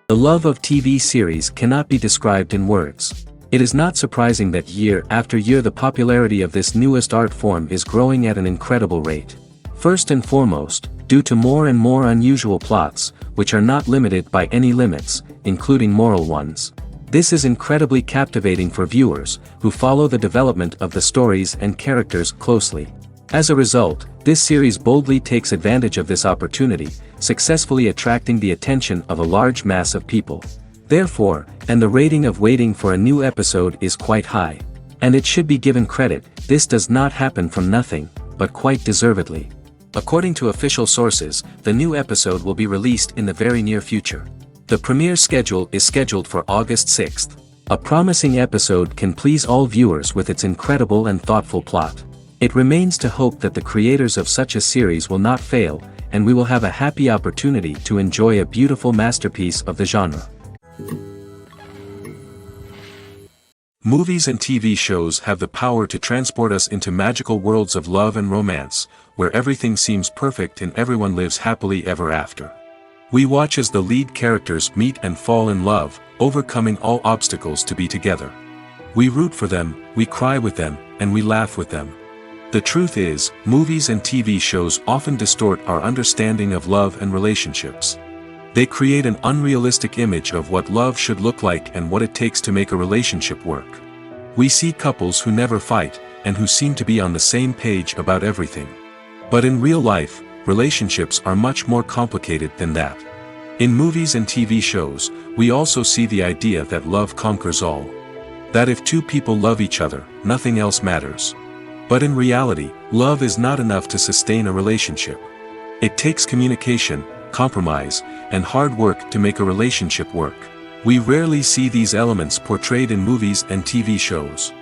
The love of TV series cannot be described in words. It is not surprising that year after year the popularity of this newest art form is growing at an incredible rate. First and foremost, due to more and more unusual plots, which are not limited by any limits, including moral ones. This is incredibly captivating for viewers, who follow the development of the stories and characters closely. As a result, this series boldly takes advantage of this opportunity, successfully attracting the attention of a large mass of people. Therefore, and the rating of waiting for a new episode is quite high. And it should be given credit, this does not happen from nothing, but quite deservedly. According to official sources, the new episode will be released in the very near future. The premiere schedule is scheduled for August 6th. A promising episode can please all viewers with its incredible and thoughtful plot. It remains to hope that the creators of such a series will not fail, and we will have a happy opportunity to enjoy a beautiful masterpiece of the genre. Movies and TV shows have the power to transport us into magical worlds of love and romance, where everything seems perfect and everyone lives happily ever after. We watch as the lead characters meet and fall in love, overcoming all obstacles to be together. We root for them, we cry with them, and we laugh with them. The truth is, movies and TV shows often distort our understanding of love and relationships. They create an unrealistic image of what love should look like and what it takes to make a relationship work. We see couples who never fight, and who seem to be on the same page about everything. But in real life, relationships are much more complicated than that. In movies and TV shows, we also see the idea that love conquers all. That if two people love each other, nothing else matters. But in reality, love is not enough to sustain a relationship. It takes communication, compromise, and hard work to make a relationship work. We rarely see these elements portrayed in movies and TV shows.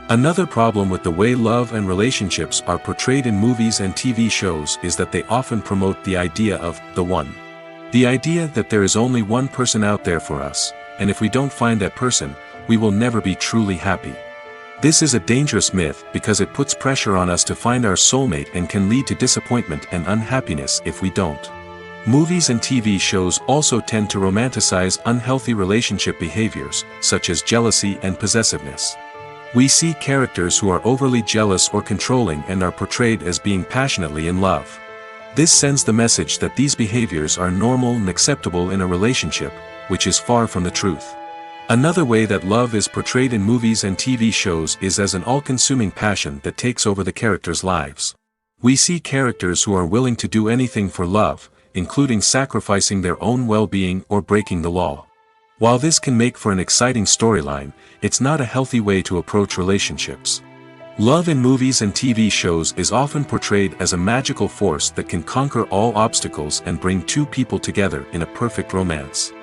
Another problem with the way love and relationships are portrayed in movies and TV shows is that they often promote the idea of the one. The idea that there is only one person out there for us, and if we don't find that person, we will never be truly happy. This is a dangerous myth because it puts pressure on us to find our soulmate and can lead to disappointment and unhappiness if we don't. Movies and TV shows also tend to romanticize unhealthy relationship behaviors, such as jealousy and possessiveness. We see characters who are overly jealous or controlling and are portrayed as being passionately in love. This sends the message that these behaviors are normal and acceptable in a relationship, which is far from the truth. Another way that love is portrayed in movies and TV shows is as an all-consuming passion that takes over the characters' lives. We see characters who are willing to do anything for love, including sacrificing their own well-being or breaking the law. While this can make for an exciting storyline, it's not a healthy way to approach relationships. Love in movies and TV shows is often portrayed as a magical force that can conquer all obstacles and bring two people together in a perfect romance.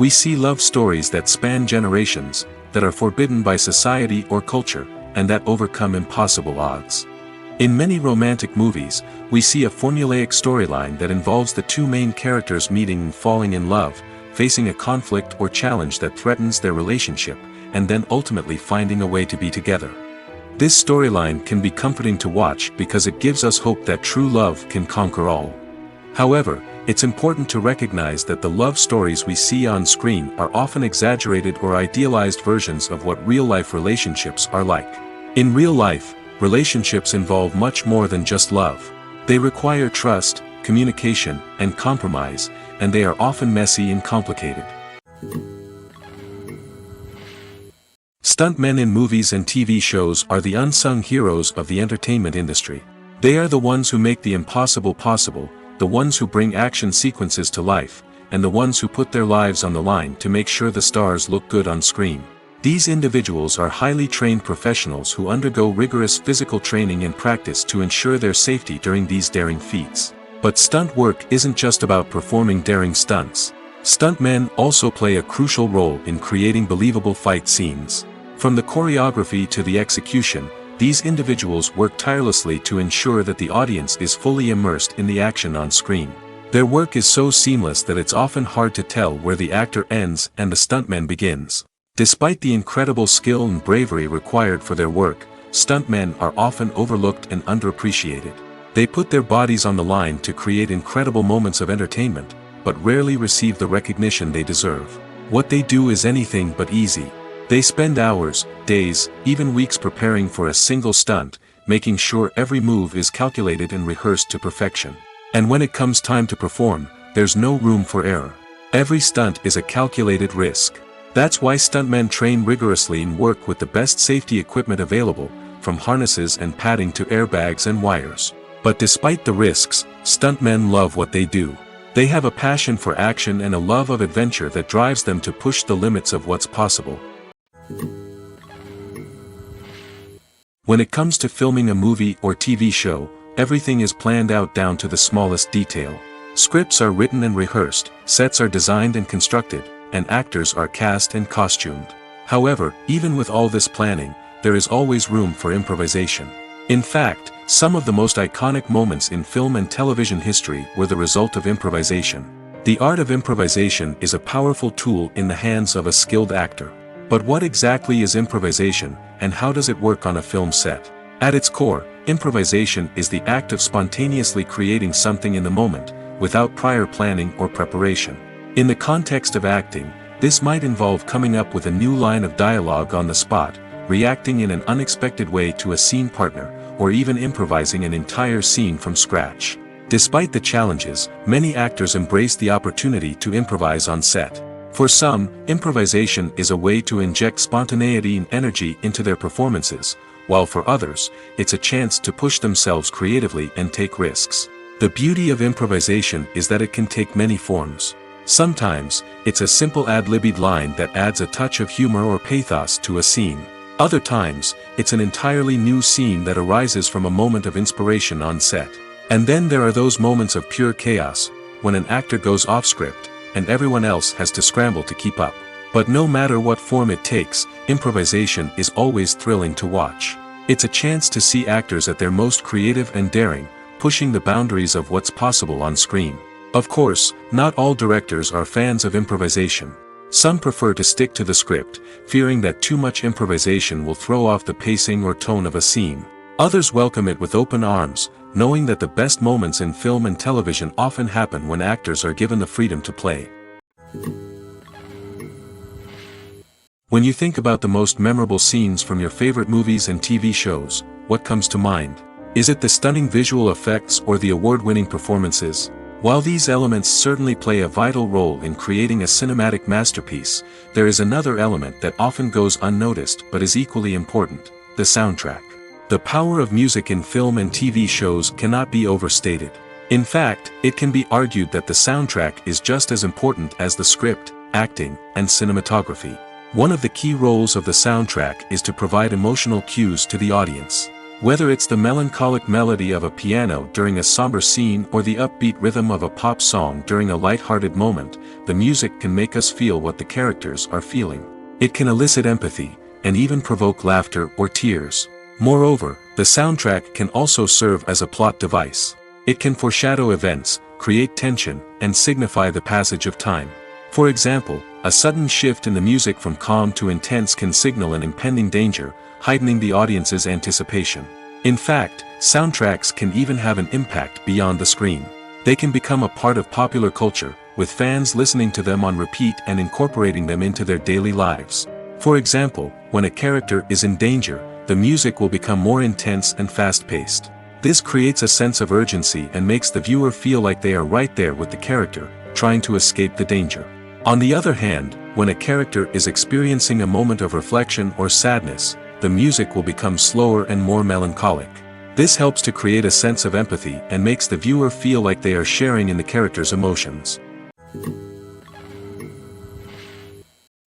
We see love stories that span generations, that are forbidden by society or culture, and that overcome impossible odds. In many romantic movies, we see a formulaic storyline that involves the two main characters meeting and falling in love, facing a conflict or challenge that threatens their relationship, and then ultimately finding a way to be together. This storyline can be comforting to watch because it gives us hope that true love can conquer all. However, it's important to recognize that the love stories we see on screen are often exaggerated or idealized versions of what real-life relationships are like. In real life, relationships involve much more than just love. They require trust, communication, and compromise, and they are often messy and complicated. Stuntmen in movies and TV shows are the unsung heroes of the entertainment industry. They are the ones who make the impossible possible, the ones who bring action sequences to life, and the ones who put their lives on the line to make sure the stars look good on screen. These individuals are highly trained professionals who undergo rigorous physical training and practice to ensure their safety during these daring feats. But stunt work isn't just about performing daring stunts. Stuntmen also play a crucial role in creating believable fight scenes. From the choreography to the execution, these individuals work tirelessly to ensure that the audience is fully immersed in the action on screen. Their work is so seamless that it's often hard to tell where the actor ends and the stuntman begins. Despite the incredible skill and bravery required for their work, stuntmen are often overlooked and underappreciated. They put their bodies on the line to create incredible moments of entertainment, but rarely receive the recognition they deserve. What they do is anything but easy. They spend hours, days, even weeks preparing for a single stunt, making sure every move is calculated and rehearsed to perfection. And when it comes time to perform, there's no room for error. Every stunt is a calculated risk. That's why stuntmen train rigorously and work with the best safety equipment available, from harnesses and padding to airbags and wires. But despite the risks, stuntmen love what they do. They have a passion for action and a love of adventure that drives them to push the limits of what's possible. When it comes to filming a movie or TV show, everything is planned out down to the smallest detail. Scripts are written and rehearsed, sets are designed and constructed, and actors are cast and costumed. However, even with all this planning, there is always room for improvisation. In fact, some of the most iconic moments in film and television history were the result of improvisation. The art of improvisation is a powerful tool in the hands of a skilled actor. But what exactly is improvisation, and how does it work on a film set? At its core, improvisation is the act of spontaneously creating something in the moment, without prior planning or preparation. In the context of acting, this might involve coming up with a new line of dialogue on the spot, reacting in an unexpected way to a scene partner, or even improvising an entire scene from scratch. Despite the challenges, many actors embrace the opportunity to improvise on set. For some, improvisation is a way to inject spontaneity and energy into their performances, while for others, it's a chance to push themselves creatively and take risks. The beauty of improvisation is that it can take many forms. Sometimes, it's a simple ad-libbed line that adds a touch of humor or pathos to a scene. Other times, it's an entirely new scene that arises from a moment of inspiration on set. And then there are those moments of pure chaos, when an actor goes off script, and everyone else has to scramble to keep up. But no matter what form it takes, improvisation is always thrilling to watch. It's a chance to see actors at their most creative and daring, pushing the boundaries of what's possible on screen. Of course, not all directors are fans of improvisation. Some prefer to stick to the script, fearing that too much improvisation will throw off the pacing or tone of a scene. Others welcome it with open arms, knowing that the best moments in film and television often happen when actors are given the freedom to play. When you think about the most memorable scenes from your favorite movies and TV shows, what comes to mind? Is it the stunning visual effects or the award-winning performances? While these elements certainly play a vital role in creating a cinematic masterpiece, there is another element that often goes unnoticed but is equally important: the soundtrack. The power of music in film and TV shows cannot be overstated. In fact, it can be argued that the soundtrack is just as important as the script, acting, and cinematography. One of the key roles of the soundtrack is to provide emotional cues to the audience. Whether it's the melancholic melody of a piano during a somber scene or the upbeat rhythm of a pop song during a light-hearted moment, the music can make us feel what the characters are feeling. It can elicit empathy, and even provoke laughter or tears. Moreover, the soundtrack can also serve as a plot device. It can foreshadow events, create tension, and signify the passage of time. For example, a sudden shift in the music from calm to intense can signal an impending danger, heightening the audience's anticipation. In fact, soundtracks can even have an impact beyond the screen. They can become a part of popular culture, with fans listening to them on repeat and incorporating them into their daily lives. For example, when a character is in danger, the music will become more intense and fast-paced. This creates a sense of urgency and makes the viewer feel like they are right there with the character, trying to escape the danger. On the other hand, when a character is experiencing a moment of reflection or sadness, the music will become slower and more melancholic. This helps to create a sense of empathy and makes the viewer feel like they are sharing in the character's emotions.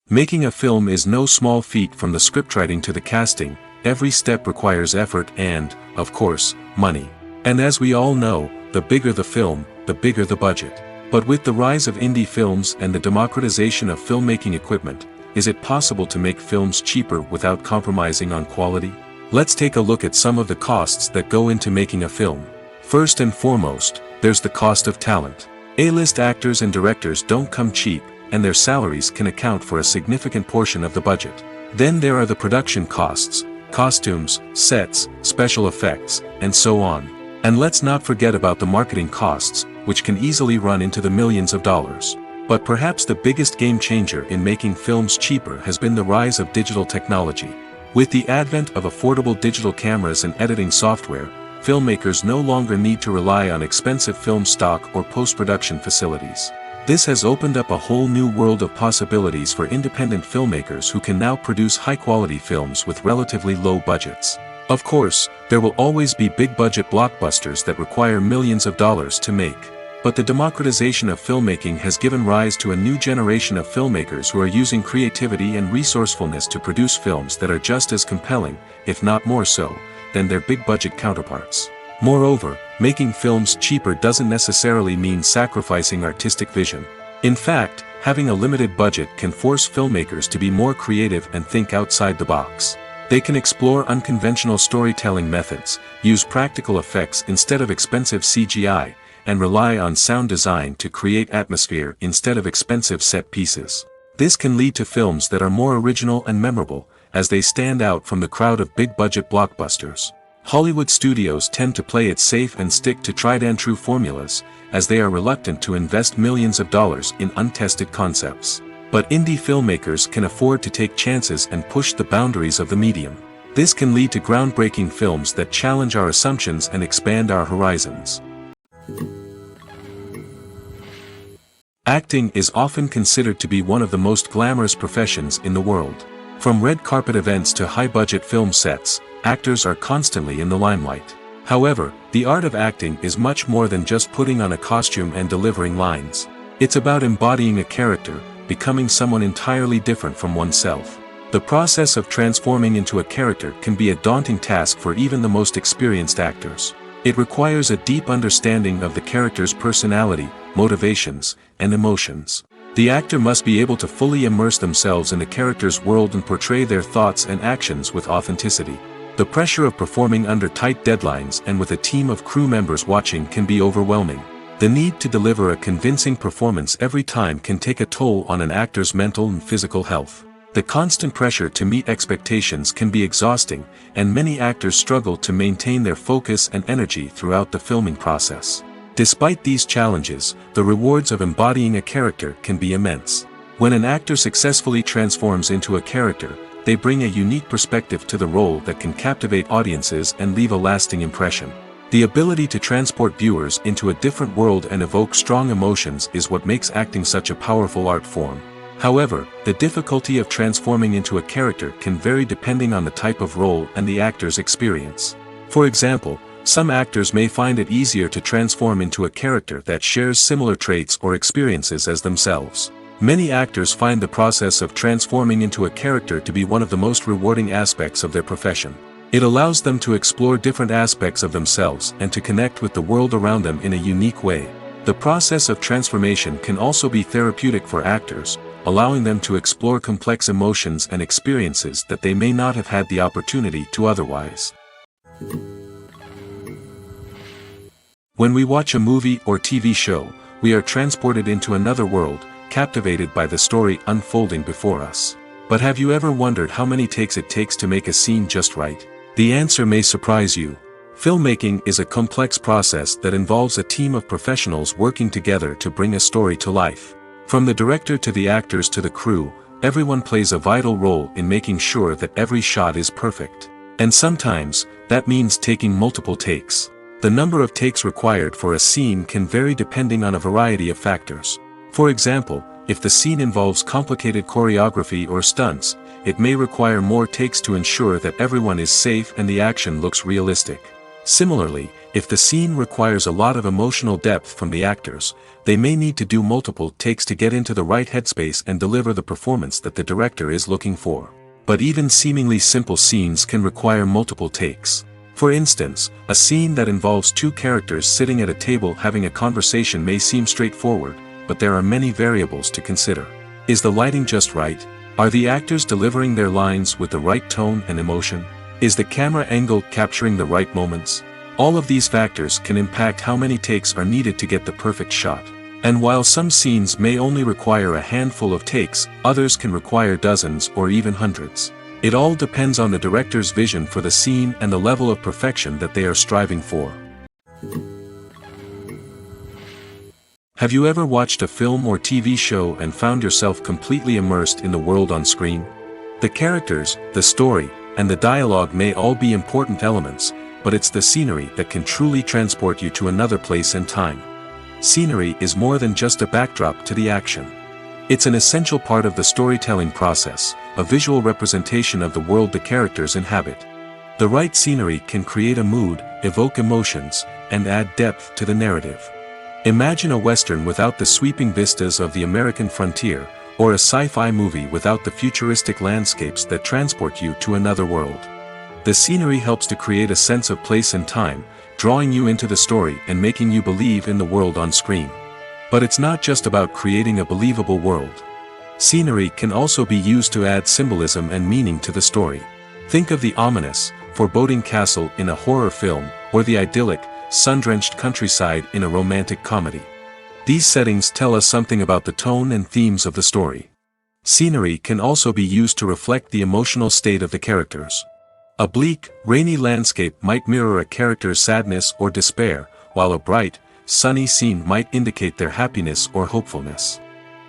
Making a film is no small feat. From the scriptwriting to the casting, every step requires effort and, of course, money. And as we all know, the bigger the film, the bigger the budget. But with the rise of indie films and the democratization of filmmaking equipment, is it possible to make films cheaper without compromising on quality? Let's take a look at some of the costs that go into making a film. First and foremost, there's the cost of talent. A-list actors and directors don't come cheap, and their salaries can account for a significant portion of the budget. Then there are the production costs, costumes, sets, special effects, and so on. And let's not forget about the marketing costs, which can easily run into the millions of dollars. But perhaps the biggest game changer in making films cheaper has been the rise of digital technology. With the advent of affordable digital cameras and editing software, filmmakers no longer need to rely on expensive film stock or post-production facilities. This has opened up a whole new world of possibilities for independent filmmakers who can now produce high-quality films with relatively low budgets. Of course, there will always be big-budget blockbusters that require millions of dollars to make. But the democratization of filmmaking has given rise to a new generation of filmmakers who are using creativity and resourcefulness to produce films that are just as compelling, if not more so, than their big-budget counterparts. Moreover, making films cheaper doesn't necessarily mean sacrificing artistic vision. In fact, having a limited budget can force filmmakers to be more creative and think outside the box. They can explore unconventional storytelling methods, use practical effects instead of expensive CGI, and rely on sound design to create atmosphere instead of expensive set pieces. This can lead to films that are more original and memorable, as they stand out from the crowd of big-budget blockbusters. Hollywood studios tend to play it safe and stick to tried-and-true formulas, as they are reluctant to invest millions of dollars in untested concepts. But indie filmmakers can afford to take chances and push the boundaries of the medium. This can lead to groundbreaking films that challenge our assumptions and expand our horizons. Acting is often considered to be one of the most glamorous professions in the world. From red carpet events to high-budget film sets, actors are constantly in the limelight. However, the art of acting is much more than just putting on a costume and delivering lines. It's about embodying a character, becoming someone entirely different from oneself. The process of transforming into a character can be a daunting task for even the most experienced actors. It requires a deep understanding of the character's personality, motivations, and emotions. The actor must be able to fully immerse themselves in the character's world and portray their thoughts and actions with authenticity. The pressure of performing under tight deadlines and with a team of crew members watching can be overwhelming. The need to deliver a convincing performance every time can take a toll on an actor's mental and physical health. The constant pressure to meet expectations can be exhausting, and many actors struggle to maintain their focus and energy throughout the filming process. Despite these challenges, the rewards of embodying a character can be immense. When an actor successfully transforms into a character, they bring a unique perspective to the role that can captivate audiences and leave a lasting impression. The ability to transport viewers into a different world and evoke strong emotions is what makes acting such a powerful art form. However, the difficulty of transforming into a character can vary depending on the type of role and the actor's experience. For example, some actors may find it easier to transform into a character that shares similar traits or experiences as themselves. Many actors find the process of transforming into a character to be one of the most rewarding aspects of their profession. It allows them to explore different aspects of themselves and to connect with the world around them in a unique way. The process of transformation can also be therapeutic for actors, allowing them to explore complex emotions and experiences that they may not have had the opportunity to otherwise. When we watch a movie or TV show, we are transported into another world, captivated by the story unfolding before us. But have you ever wondered how many takes it takes to make a scene just right? The answer may surprise you. Filmmaking is a complex process that involves a team of professionals working together to bring a story to life. From the director to the actors to the crew, everyone plays a vital role in making sure that every shot is perfect. And sometimes, that means taking multiple takes. The number of takes required for a scene can vary depending on a variety of factors. For example, if the scene involves complicated choreography or stunts, it may require more takes to ensure that everyone is safe and the action looks realistic. Similarly, if the scene requires a lot of emotional depth from the actors, they may need to do multiple takes to get into the right headspace and deliver the performance that the director is looking for. But even seemingly simple scenes can require multiple takes. For instance, a scene that involves two characters sitting at a table having a conversation may seem straightforward, but there are many variables to consider. Is the lighting just right? Are the actors delivering their lines with the right tone and emotion? Is the camera angle capturing the right moments? All of these factors can impact how many takes are needed to get the perfect shot. And while some scenes may only require a handful of takes, others can require dozens or even hundreds. It all depends on the director's vision for the scene and the level of perfection that they are striving for. Have you ever watched a film or TV show and found yourself completely immersed in the world on screen? The characters, the story, and the dialogue may all be important elements, but it's the scenery that can truly transport you to another place and time. Scenery is more than just a backdrop to the action. It's an essential part of the storytelling process, a visual representation of the world the characters inhabit. The right scenery can create a mood, evoke emotions, and add depth to the narrative. Imagine a Western without the sweeping vistas of the American frontier, or a sci-fi movie without the futuristic landscapes that transport you to another world. The scenery helps to create a sense of place and time, drawing you into the story and making you believe in the world on screen. But it's not just about creating a believable world. Scenery can also be used to add symbolism and meaning to the story. Think of the ominous, foreboding castle in a horror film, or the idyllic, sun-drenched countryside in a romantic comedy. These settings tell us something about the tone and themes of the story. Scenery can also be used to reflect the emotional state of the characters. A bleak, rainy landscape might mirror a character's sadness or despair, while a bright, sunny scene might indicate their happiness or hopefulness.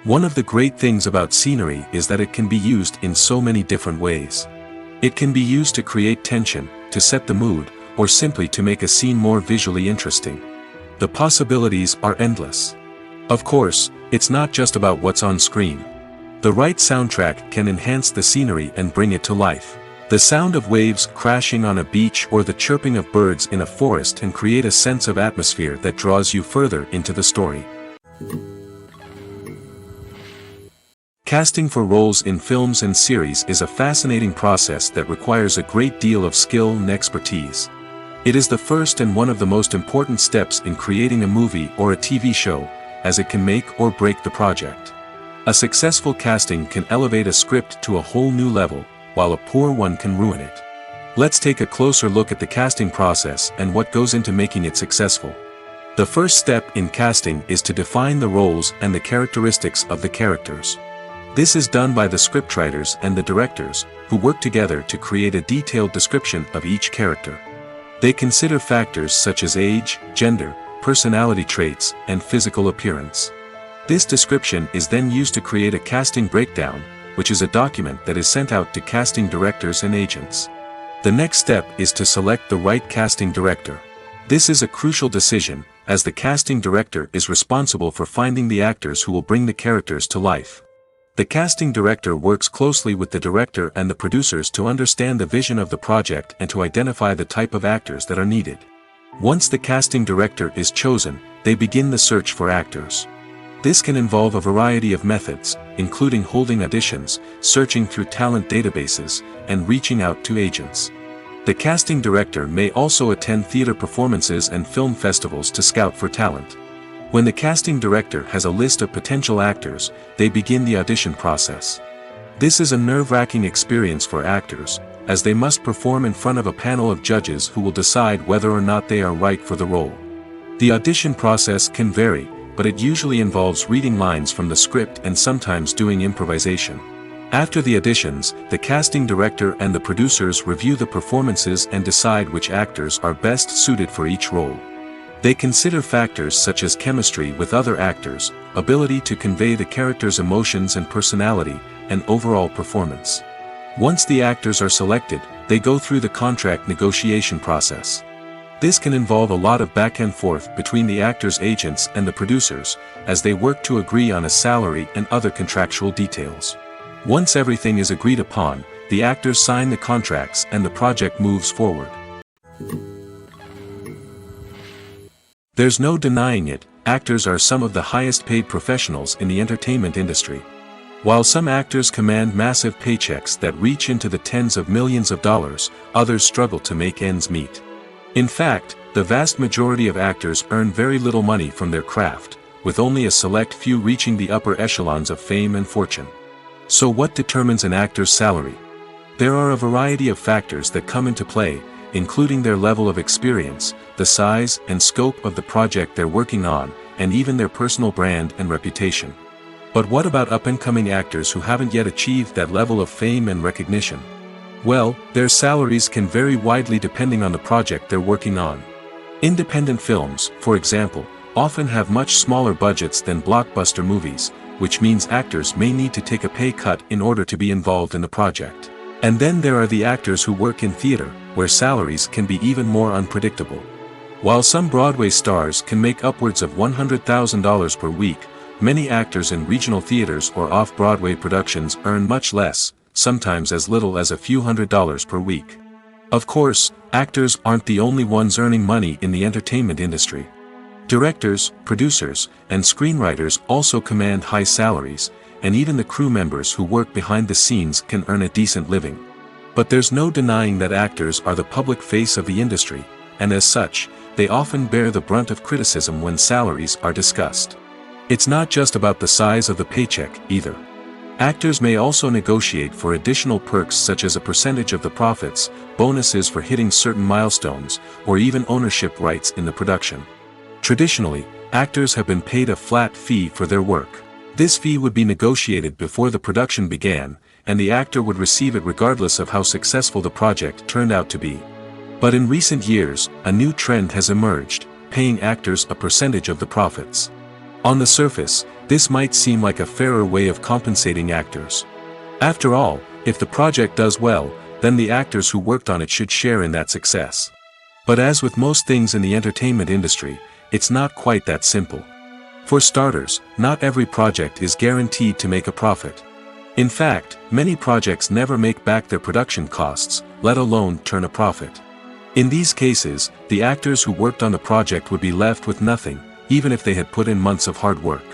One of the great things about scenery is that it can be used in so many different ways. It can be used to create tension, to set the mood, or simply to make a scene more visually interesting. The possibilities are endless. Of course, it's not just about what's on screen. The right soundtrack can enhance the scenery and bring it to life. The sound of waves crashing on a beach or the chirping of birds in a forest can create a sense of atmosphere that draws you further into the story. Casting for roles in films and series is a fascinating process that requires a great deal of skill and expertise. It is the first and one of the most important steps in creating a movie or a TV show, as it can make or break the project. A successful casting can elevate a script to a whole new level, while a poor one can ruin it. Let's take a closer look at the casting process and what goes into making it successful. The first step in casting is to define the roles and the characteristics of the characters. This is done by the scriptwriters and the directors, who work together to create a detailed description of each character. They consider factors such as age, gender, personality traits, and physical appearance. This description is then used to create a casting breakdown, which is a document that is sent out to casting directors and agents. The next step is to select the right casting director. This is a crucial decision, as the casting director is responsible for finding the actors who will bring the characters to life. The casting director works closely with the director and the producers to understand the vision of the project and to identify the type of actors that are needed. Once the casting director is chosen, they begin the search for actors. This can involve a variety of methods, including holding auditions, searching through talent databases, and reaching out to agents. The casting director may also attend theater performances and film festivals to scout for talent. When the casting director has a list of potential actors, they begin the audition process. This is a nerve-wracking experience for actors, as they must perform in front of a panel of judges who will decide whether or not they are right for the role. The audition process can vary, but it usually involves reading lines from the script and sometimes doing improvisation. After the auditions, the casting director and the producers review the performances and decide which actors are best suited for each role. They consider factors such as chemistry with other actors, ability to convey the character's emotions and personality, and overall performance. Once the actors are selected, they go through the contract negotiation process. This can involve a lot of back and forth between the actors' agents and the producers, as they work to agree on a salary and other contractual details. Once everything is agreed upon, the actors sign the contracts and the project moves forward. There's no denying it, actors are some of the highest paid professionals in the entertainment industry. While some actors command massive paychecks that reach into the tens of millions of dollars, others struggle to make ends meet. In fact, the vast majority of actors earn very little money from their craft, with only a select few reaching the upper echelons of fame and fortune. So what determines an actor's salary? There are a variety of factors that come into play, including their level of experience, the size and scope of the project they're working on, and even their personal brand and reputation. But what about up-and-coming actors who haven't yet achieved that level of fame and recognition? Well, their salaries can vary widely depending on the project they're working on. Independent films, for example, often have much smaller budgets than blockbuster movies, which means actors may need to take a pay cut in order to be involved in the project. And then there are the actors who work in theater, where salaries can be even more unpredictable. While some Broadway stars can make upwards of $100,000 per week, many actors in regional theaters or off-Broadway productions earn much less, sometimes as little as a few $100s per week. Of course, actors aren't the only ones earning money in the entertainment industry. Directors, producers, and screenwriters also command high salaries, and even the crew members who work behind the scenes can earn a decent living. But there's no denying that actors are the public face of the industry, and as such, they often bear the brunt of criticism when salaries are discussed. It's not just about the size of the paycheck, either. Actors may also negotiate for additional perks such as a percentage of the profits, bonuses for hitting certain milestones, or even ownership rights in the production. Traditionally, actors have been paid a flat fee for their work. This fee would be negotiated before the production began, and the actor would receive it regardless of how successful the project turned out to be. But in recent years, a new trend has emerged, paying actors a percentage of the profits. On the surface, this might seem like a fairer way of compensating actors. After all, if the project does well, then the actors who worked on it should share in that success. But as with most things in the entertainment industry, it's not quite that simple. For starters, not every project is guaranteed to make a profit. In fact, many projects never make back their production costs, let alone turn a profit. In these cases, the actors who worked on the project would be left with nothing, even if they had put in months of hard work.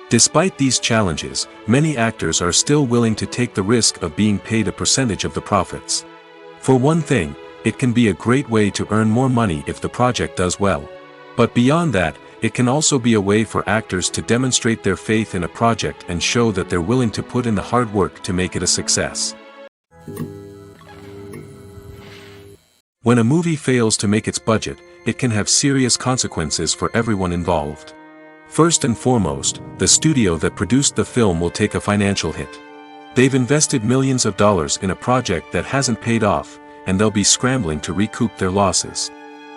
Despite these challenges, many actors are still willing to take the risk of being paid a percentage of the profits. For one thing, it can be a great way to earn more money if the project does well. But beyond that, it can also be a way for actors to demonstrate their faith in a project and show that they're willing to put in the hard work to make it a success. When a movie fails to make its budget, it can have serious consequences for everyone involved. First and foremost, the studio that produced the film will take a financial hit. They've invested millions of dollars in a project that hasn't paid off, and they'll be scrambling to recoup their losses.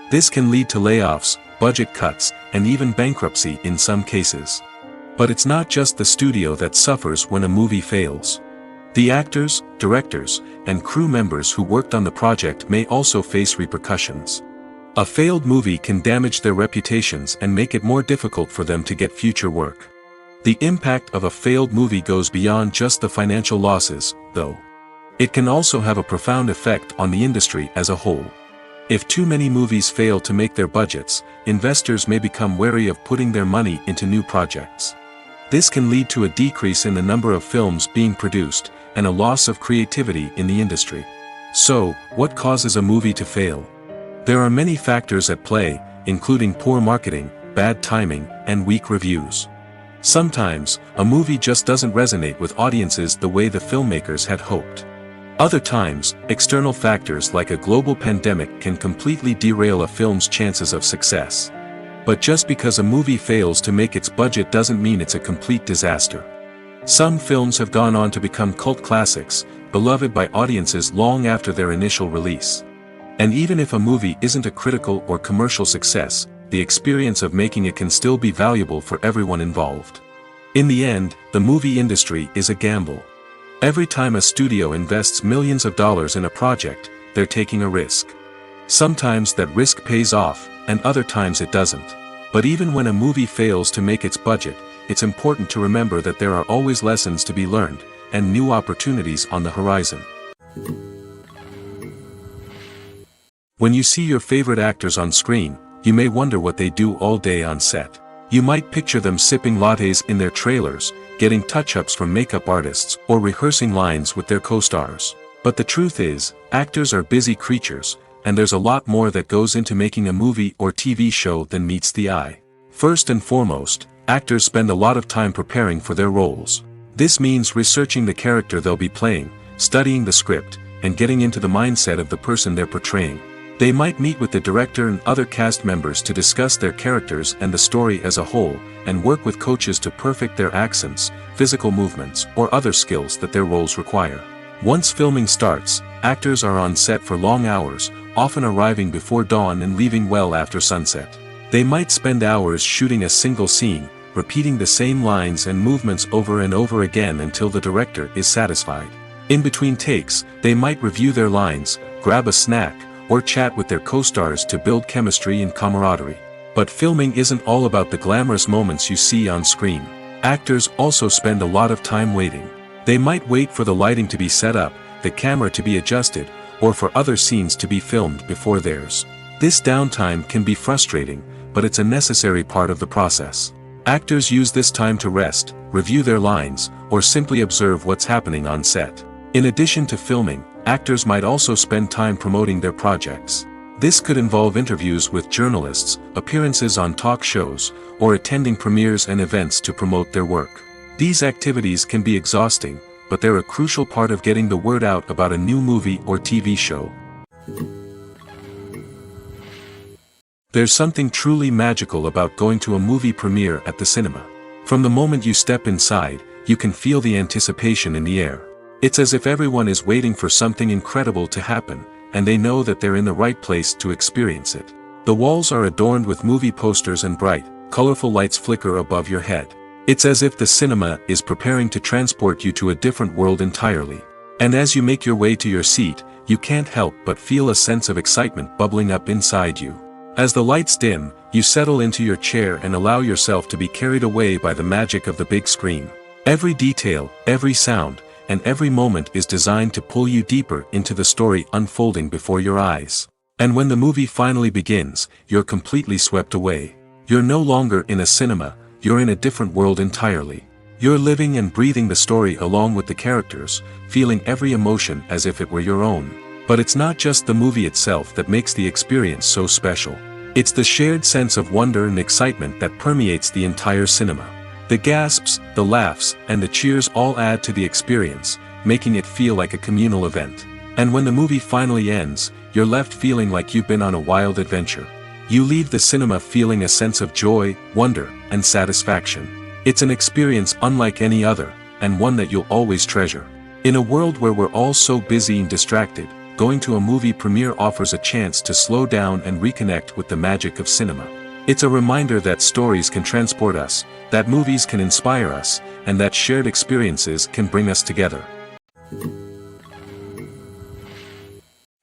This can lead to layoffs, budget cuts, and even bankruptcy in some cases. But it's not just the studio that suffers when a movie fails. The actors, directors, and crew members who worked on the project may also face repercussions. A failed movie can damage their reputations and make it more difficult for them to get future work. The impact of a failed movie goes beyond just the financial losses, though. It can also have a profound effect on the industry as a whole. If too many movies fail to make their budgets, investors may become wary of putting their money into new projects. This can lead to a decrease in the number of films being produced, and a loss of creativity in the industry. So, what causes a movie to fail? There are many factors at play, including poor marketing, bad timing, and weak reviews. Sometimes, a movie just doesn't resonate with audiences the way the filmmakers had hoped. Other times, external factors like a global pandemic can completely derail a film's chances of success. But just because a movie fails to make its budget doesn't mean it's a complete disaster. Some films have gone on to become cult classics, beloved by audiences long after their initial release. And even if a movie isn't a critical or commercial success, the experience of making it can still be valuable for everyone involved. In the end, the movie industry is a gamble. Every time a studio invests millions of dollars in a project, they're taking a risk. Sometimes that risk pays off, and other times it doesn't. But even when a movie fails to make its budget, it's important to remember that there are always lessons to be learned, and new opportunities on the horizon. When you see your favorite actors on screen, you may wonder what they do all day on set. You might picture them sipping lattes in their trailers, getting touch-ups from makeup artists, or rehearsing lines with their co-stars. But the truth is, actors are busy creatures, and there's a lot more that goes into making a movie or TV show than meets the eye. First and foremost, actors spend a lot of time preparing for their roles. This means researching the character they'll be playing, studying the script, and getting into the mindset of the person they're portraying. They might meet with the director and other cast members to discuss their characters and the story as a whole, and work with coaches to perfect their accents, physical movements, or other skills that their roles require. Once filming starts, actors are on set for long hours, often arriving before dawn and leaving well after sunset. They might spend hours shooting a single scene, repeating the same lines and movements over and over again until the director is satisfied. In between takes, they might review their lines, grab a snack, or chat with their co-stars to build chemistry and camaraderie. But filming isn't all about the glamorous moments you see on screen. Actors also spend a lot of time waiting. They might wait for the lighting to be set up, the camera to be adjusted, or for other scenes to be filmed before theirs. This downtime can be frustrating, but it's a necessary part of the process. Actors use this time to rest, review their lines, or simply observe what's happening on set. In addition to filming, actors might also spend time promoting their projects. This could involve interviews with journalists, appearances on talk shows, or attending premieres and events to promote their work. These activities can be exhausting, but they're a crucial part of getting the word out about a new movie or TV show. There's something truly magical about going to a movie premiere at the cinema. From the moment you step inside, you can feel the anticipation in the air. It's as if everyone is waiting for something incredible to happen, and they know that they're in the right place to experience it. The walls are adorned with movie posters and bright, colorful lights flicker above your head. It's as if the cinema is preparing to transport you to a different world entirely. And as you make your way to your seat, you can't help but feel a sense of excitement bubbling up inside you. As the lights dim, you settle into your chair and allow yourself to be carried away by the magic of the big screen. Every detail, every sound, and every moment is designed to pull you deeper into the story unfolding before your eyes. And when the movie finally begins, you're completely swept away. You're no longer in a cinema, you're in a different world entirely. You're living and breathing the story along with the characters, feeling every emotion as if it were your own. But it's not just the movie itself that makes the experience so special. It's the shared sense of wonder and excitement that permeates the entire cinema. The gasps, the laughs, and the cheers all add to the experience, making it feel like a communal event. And when the movie finally ends, you're left feeling like you've been on a wild adventure. You leave the cinema feeling a sense of joy, wonder, and satisfaction. It's an experience unlike any other, and one that you'll always treasure. In a world where we're all so busy and distracted, going to a movie premiere offers a chance to slow down and reconnect with the magic of cinema. It's a reminder that stories can transport us, that movies can inspire us, and that shared experiences can bring us together.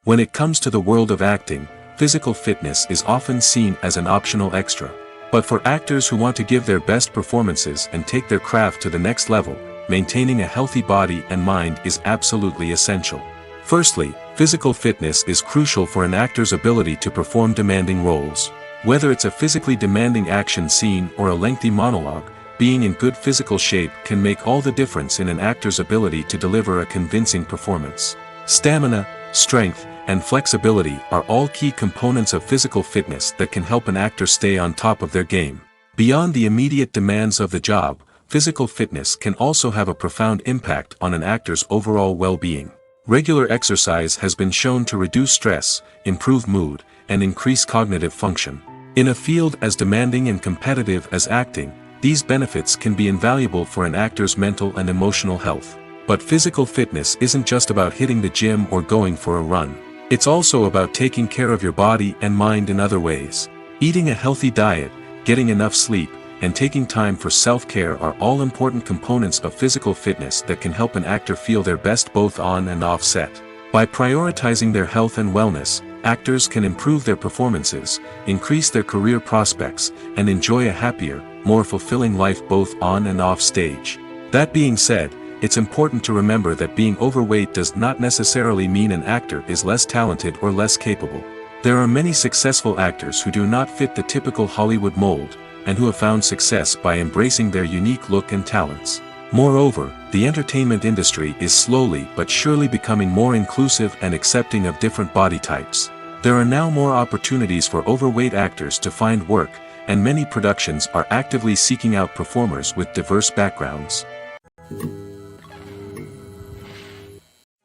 When it comes to the world of acting, physical fitness is often seen as an optional extra. But for actors who want to give their best performances and take their craft to the next level, maintaining a healthy body and mind is absolutely essential. Firstly, physical fitness is crucial for an actor's ability to perform demanding roles. Whether it's a physically demanding action scene or a lengthy monologue, being in good physical shape can make all the difference in an actor's ability to deliver a convincing performance. Stamina, strength, and flexibility are all key components of physical fitness that can help an actor stay on top of their game. Beyond the immediate demands of the job, physical fitness can also have a profound impact on an actor's overall well-being. Regular exercise has been shown to reduce stress, improve mood, and increase cognitive function. In a field as demanding and competitive as acting, these benefits can be invaluable for an actor's mental and emotional health. But physical fitness isn't just about hitting the gym or going for a run. It's also about taking care of your body and mind in other ways. Eating a healthy diet, getting enough sleep, and taking time for self-care are all important components of physical fitness that can help an actor feel their best both on and off set. By prioritizing their health and wellness, actors can improve their performances, increase their career prospects, and enjoy a happier, more fulfilling life both on and off stage. That being said, it's important to remember that being overweight does not necessarily mean an actor is less talented or less capable. There are many successful actors who do not fit the typical Hollywood mold, and who have found success by embracing their unique look and talents. Moreover, the entertainment industry is slowly but surely becoming more inclusive and accepting of different body types. There are now more opportunities for overweight actors to find work, and many productions are actively seeking out performers with diverse backgrounds.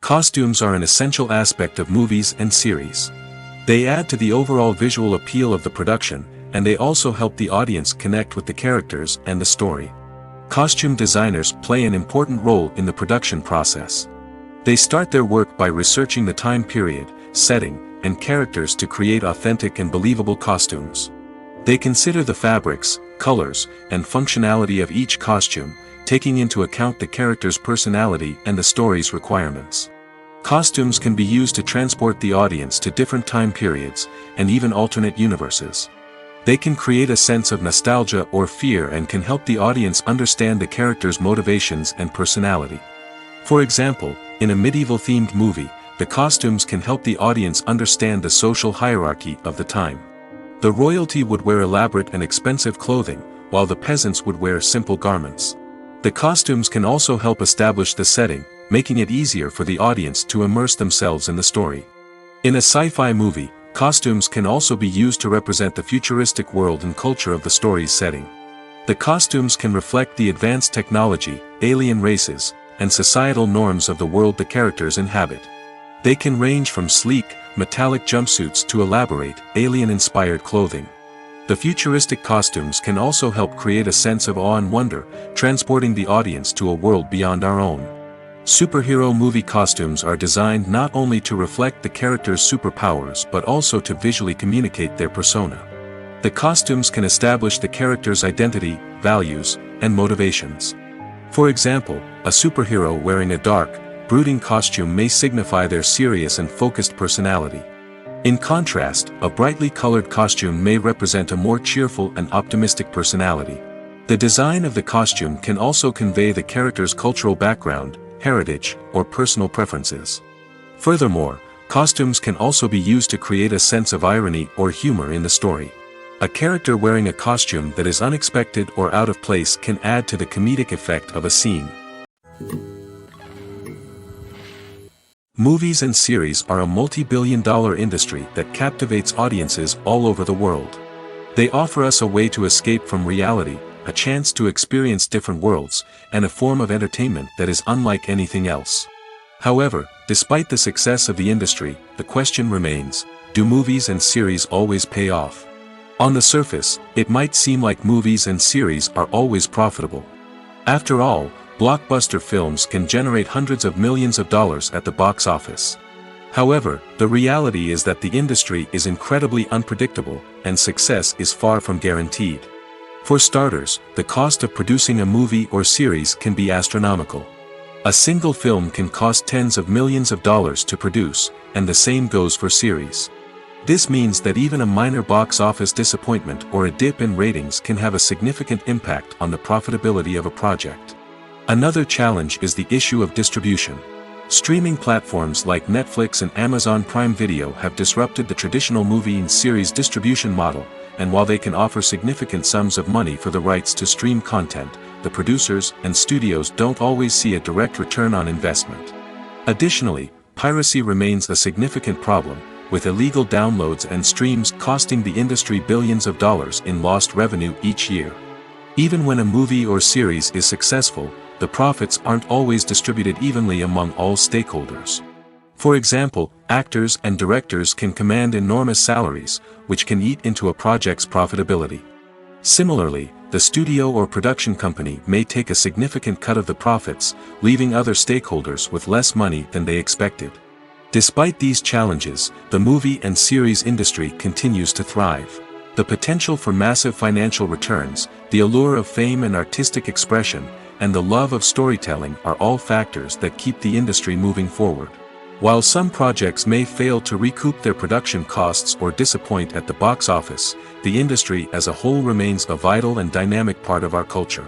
Costumes are an essential aspect of movies and series. They add to the overall visual appeal of the production, and they also help the audience connect with the characters and the story. Costume designers play an important role in the production process. They start their work by researching the time period, setting, and characters to create authentic and believable costumes. They consider the fabrics, colors, and functionality of each costume, taking into account the character's personality and the story's requirements. Costumes can be used to transport the audience to different time periods, and even alternate universes. They can create a sense of nostalgia or fear and can help the audience understand the character's motivations and personality. For example, in a medieval-themed movie, the costumes can help the audience understand the social hierarchy of the time. The royalty would wear elaborate and expensive clothing, while the peasants would wear simple garments. The costumes can also help establish the setting, making it easier for the audience to immerse themselves in the story. In a sci-fi movie, costumes can also be used to represent the futuristic world and culture of the story's setting. The costumes can reflect the advanced technology, alien races, and societal norms of the world the characters inhabit. They can range from sleek, metallic jumpsuits to elaborate, alien-inspired clothing. The futuristic costumes can also help create a sense of awe and wonder, transporting the audience to a world beyond our own. Superhero movie costumes are designed not only to reflect the character's superpowers but also to visually communicate their persona. The costumes can establish the character's identity, values, and motivations. For example, a superhero wearing a dark, brooding costume may signify their serious and focused personality. In contrast, a brightly colored costume may represent a more cheerful and optimistic personality. The design of the costume can also convey the character's cultural background, heritage, or personal preferences. Furthermore, costumes can also be used to create a sense of irony or humor in the story. A character wearing a costume that is unexpected or out of place can add to the comedic effect of a scene. Movies and series are a multi-billion-dollar industry that captivates audiences all over the world. They offer us a way to escape from reality, a chance to experience different worlds, and a form of entertainment that is unlike anything else. However, despite the success of the industry, the question remains, do movies and series always pay off? On the surface, it might seem like movies and series are always profitable. After all, blockbuster films can generate hundreds of millions of dollars at the box office. However, the reality is that the industry is incredibly unpredictable, and success is far from guaranteed. For starters, the cost of producing a movie or series can be astronomical. A single film can cost tens of millions of dollars to produce, and the same goes for series. This means that even a minor box office disappointment or a dip in ratings can have a significant impact on the profitability of a project. Another challenge is the issue of distribution. Streaming platforms like Netflix and Amazon Prime Video have disrupted the traditional movie and series distribution model, and while they can offer significant sums of money for the rights to stream content, the producers and studios don't always see a direct return on investment. Additionally, piracy remains a significant problem, with illegal downloads and streams costing the industry billions of dollars in lost revenue each year. Even when a movie or series is successful, the profits aren't always distributed evenly among all stakeholders. For example, actors and directors can command enormous salaries, which can eat into a project's profitability. Similarly, the studio or production company may take a significant cut of the profits, leaving other stakeholders with less money than they expected. Despite these challenges, the movie and series industry continues to thrive. The potential for massive financial returns, the allure of fame and artistic expression, and the love of storytelling are all factors that keep the industry moving forward. While some projects may fail to recoup their production costs or disappoint at the box office, the industry as a whole remains a vital and dynamic part of our culture.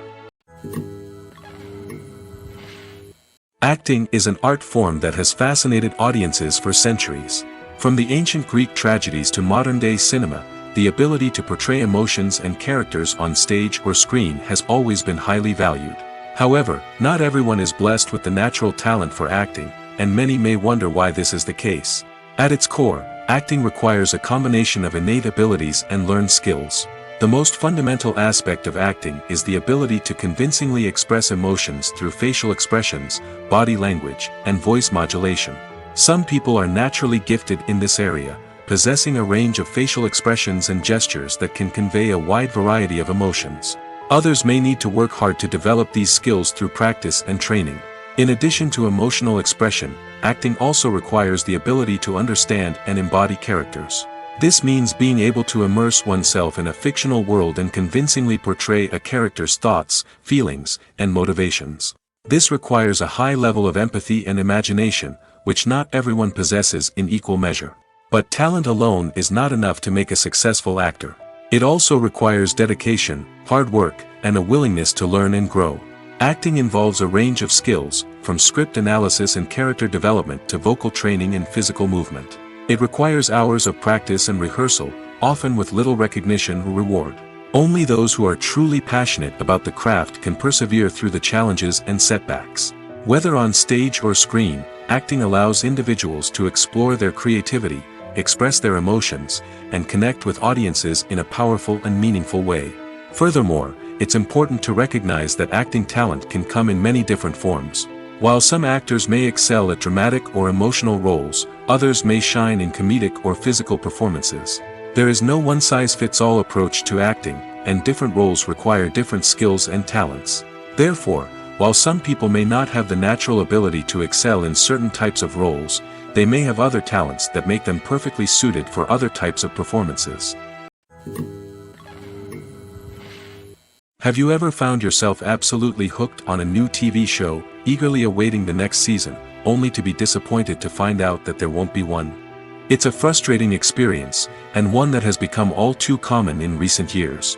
Acting is an art form that has fascinated audiences for centuries. From the ancient Greek tragedies to modern-day cinema, the ability to portray emotions and characters on stage or screen has always been highly valued. However, not everyone is blessed with the natural talent for acting, and many may wonder why this is the case. At its core, acting requires a combination of innate abilities and learned skills. The most fundamental aspect of acting is the ability to convincingly express emotions through facial expressions, body language, and voice modulation. Some people are naturally gifted in this area, possessing a range of facial expressions and gestures that can convey a wide variety of emotions. Others may need to work hard to develop these skills through practice and training. In addition to emotional expression, acting also requires the ability to understand and embody characters. This means being able to immerse oneself in a fictional world and convincingly portray a character's thoughts, feelings, and motivations. This requires a high level of empathy and imagination, which not everyone possesses in equal measure. But talent alone is not enough to make a successful actor. It also requires dedication, hard work, and a willingness to learn and grow. Acting involves a range of skills, from script analysis and character development to vocal training and physical movement. It requires hours of practice and rehearsal, often with little recognition or reward. Only those who are truly passionate about the craft can persevere through the challenges and setbacks. Whether on stage or screen, acting allows individuals to explore their creativity, express their emotions, and connect with audiences in a powerful and meaningful way. Furthermore, it's important to recognize that acting talent can come in many different forms. While some actors may excel at dramatic or emotional roles, others may shine in comedic or physical performances. There is no one-size-fits-all approach to acting, and different roles require different skills and talents. Therefore, while some people may not have the natural ability to excel in certain types of roles, they may have other talents that make them perfectly suited for other types of performances. Have you ever found yourself absolutely hooked on a new TV show, eagerly awaiting the next season, only to be disappointed to find out that there won't be one? It's a frustrating experience, and one that has become all too common in recent years.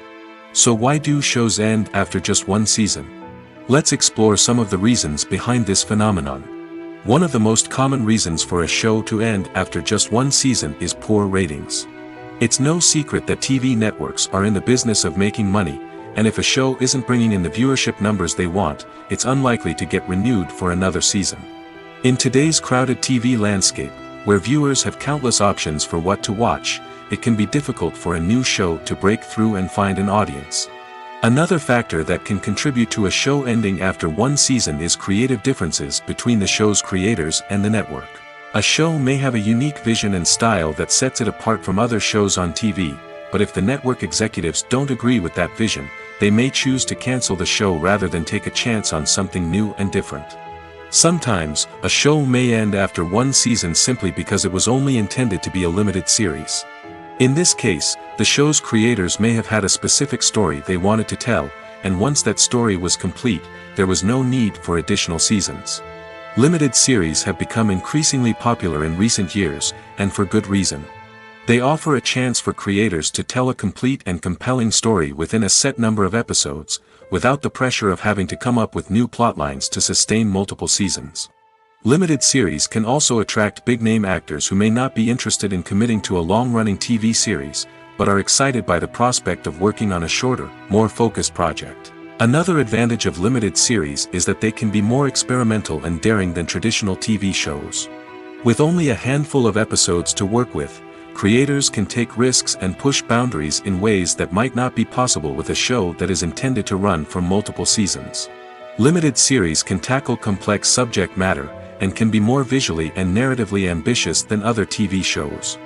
So why do shows end after just one season? Let's explore some of the reasons behind this phenomenon. One of the most common reasons for a show to end after just one season is poor ratings. It's no secret that TV networks are in the business of making money, and if a show isn't bringing in the viewership numbers they want, it's unlikely to get renewed for another season. In today's crowded TV landscape, where viewers have countless options for what to watch, it can be difficult for a new show to break through and find an audience. Another factor that can contribute to a show ending after one season is creative differences between the show's creators and the network. A show may have a unique vision and style that sets it apart from other shows on TV, but if the network executives don't agree with that vision, they may choose to cancel the show rather than take a chance on something new and different. Sometimes, a show may end after one season simply because it was only intended to be a limited series. In this case, the show's creators may have had a specific story they wanted to tell, and once that story was complete, there was no need for additional seasons. Limited series have become increasingly popular in recent years, and for good reason. They offer a chance for creators to tell a complete and compelling story within a set number of episodes, without the pressure of having to come up with new plotlines to sustain multiple seasons. Limited series can also attract big-name actors who may not be interested in committing to a long-running TV series, but are excited by the prospect of working on a shorter, more focused project. Another advantage of limited series is that they can be more experimental and daring than traditional TV shows. With only a handful of episodes to work with, creators can take risks and push boundaries in ways that might not be possible with a show that is intended to run for multiple seasons. Limited series can tackle complex subject matter, and can be more visually and narratively ambitious than other TV shows.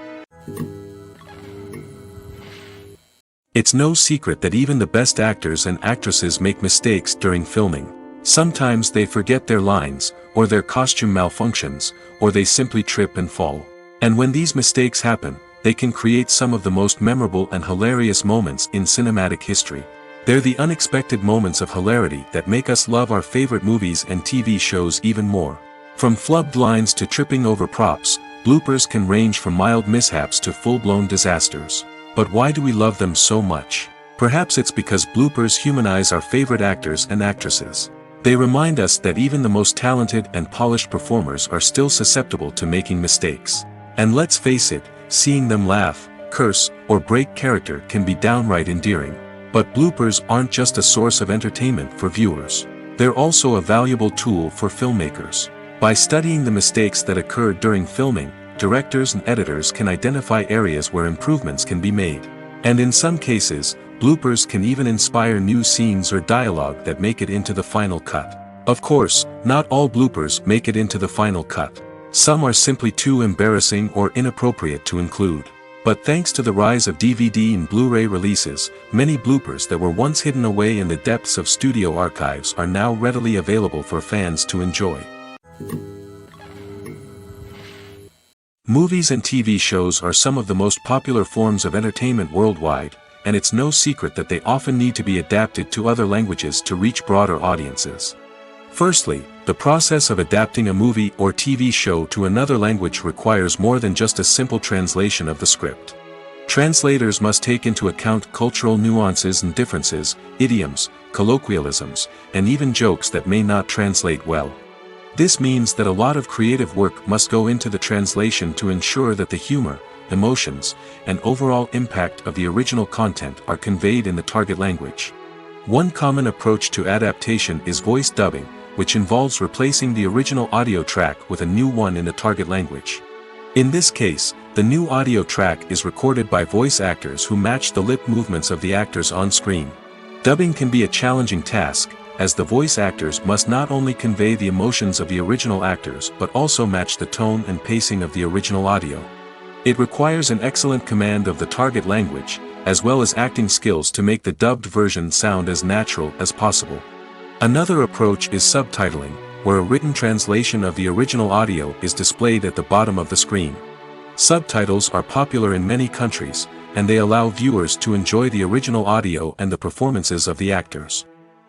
It's no secret that even the best actors and actresses make mistakes during filming. Sometimes they forget their lines, or their costume malfunctions, or they simply trip and fall. And when these mistakes happen, they can create some of the most memorable and hilarious moments in cinematic history. They're the unexpected moments of hilarity that make us love our favorite movies and TV shows even more. From flubbed lines to tripping over props, bloopers can range from mild mishaps to full-blown disasters. But why do we love them so much? Perhaps it's because bloopers humanize our favorite actors and actresses. They remind us that even the most talented and polished performers are still susceptible to making mistakes. And let's face it, seeing them laugh, curse, or break character can be downright endearing. But bloopers aren't just a source of entertainment for viewers. They're also a valuable tool for filmmakers. By studying the mistakes that occurred during filming, directors and editors can identify areas where improvements can be made. And in some cases, bloopers can even inspire new scenes or dialogue that make it into the final cut. Of course, not all bloopers make it into the final cut. Some are simply too embarrassing or inappropriate to include. But thanks to the rise of DVD and Blu-ray releases, many bloopers that were once hidden away in the depths of studio archives are now readily available for fans to enjoy. Movies and TV shows are some of the most popular forms of entertainment worldwide, and it's no secret that they often need to be adapted to other languages to reach broader audiences. Firstly, the process of adapting a movie or TV show to another language requires more than just a simple translation of the script. Translators must take into account cultural nuances and differences, idioms, colloquialisms, and even jokes that may not translate well. This means that a lot of creative work must go into the translation to ensure that the humor, emotions, and overall impact of the original content are conveyed in the target language. One common approach to adaptation is voice dubbing, which involves replacing the original audio track with a new one in the target language. In this case, the new audio track is recorded by voice actors who match the lip movements of the actors on screen. Dubbing can be a challenging task, as the voice actors must not only convey the emotions of the original actors but also match the tone and pacing of the original audio. It requires an excellent command of the target language, as well as acting skills to make the dubbed version sound as natural as possible. Another approach is subtitling, where a written translation of the original audio is displayed at the bottom of the screen. Subtitles are popular in many countries, and they allow viewers to enjoy the original audio and the performances of the actors.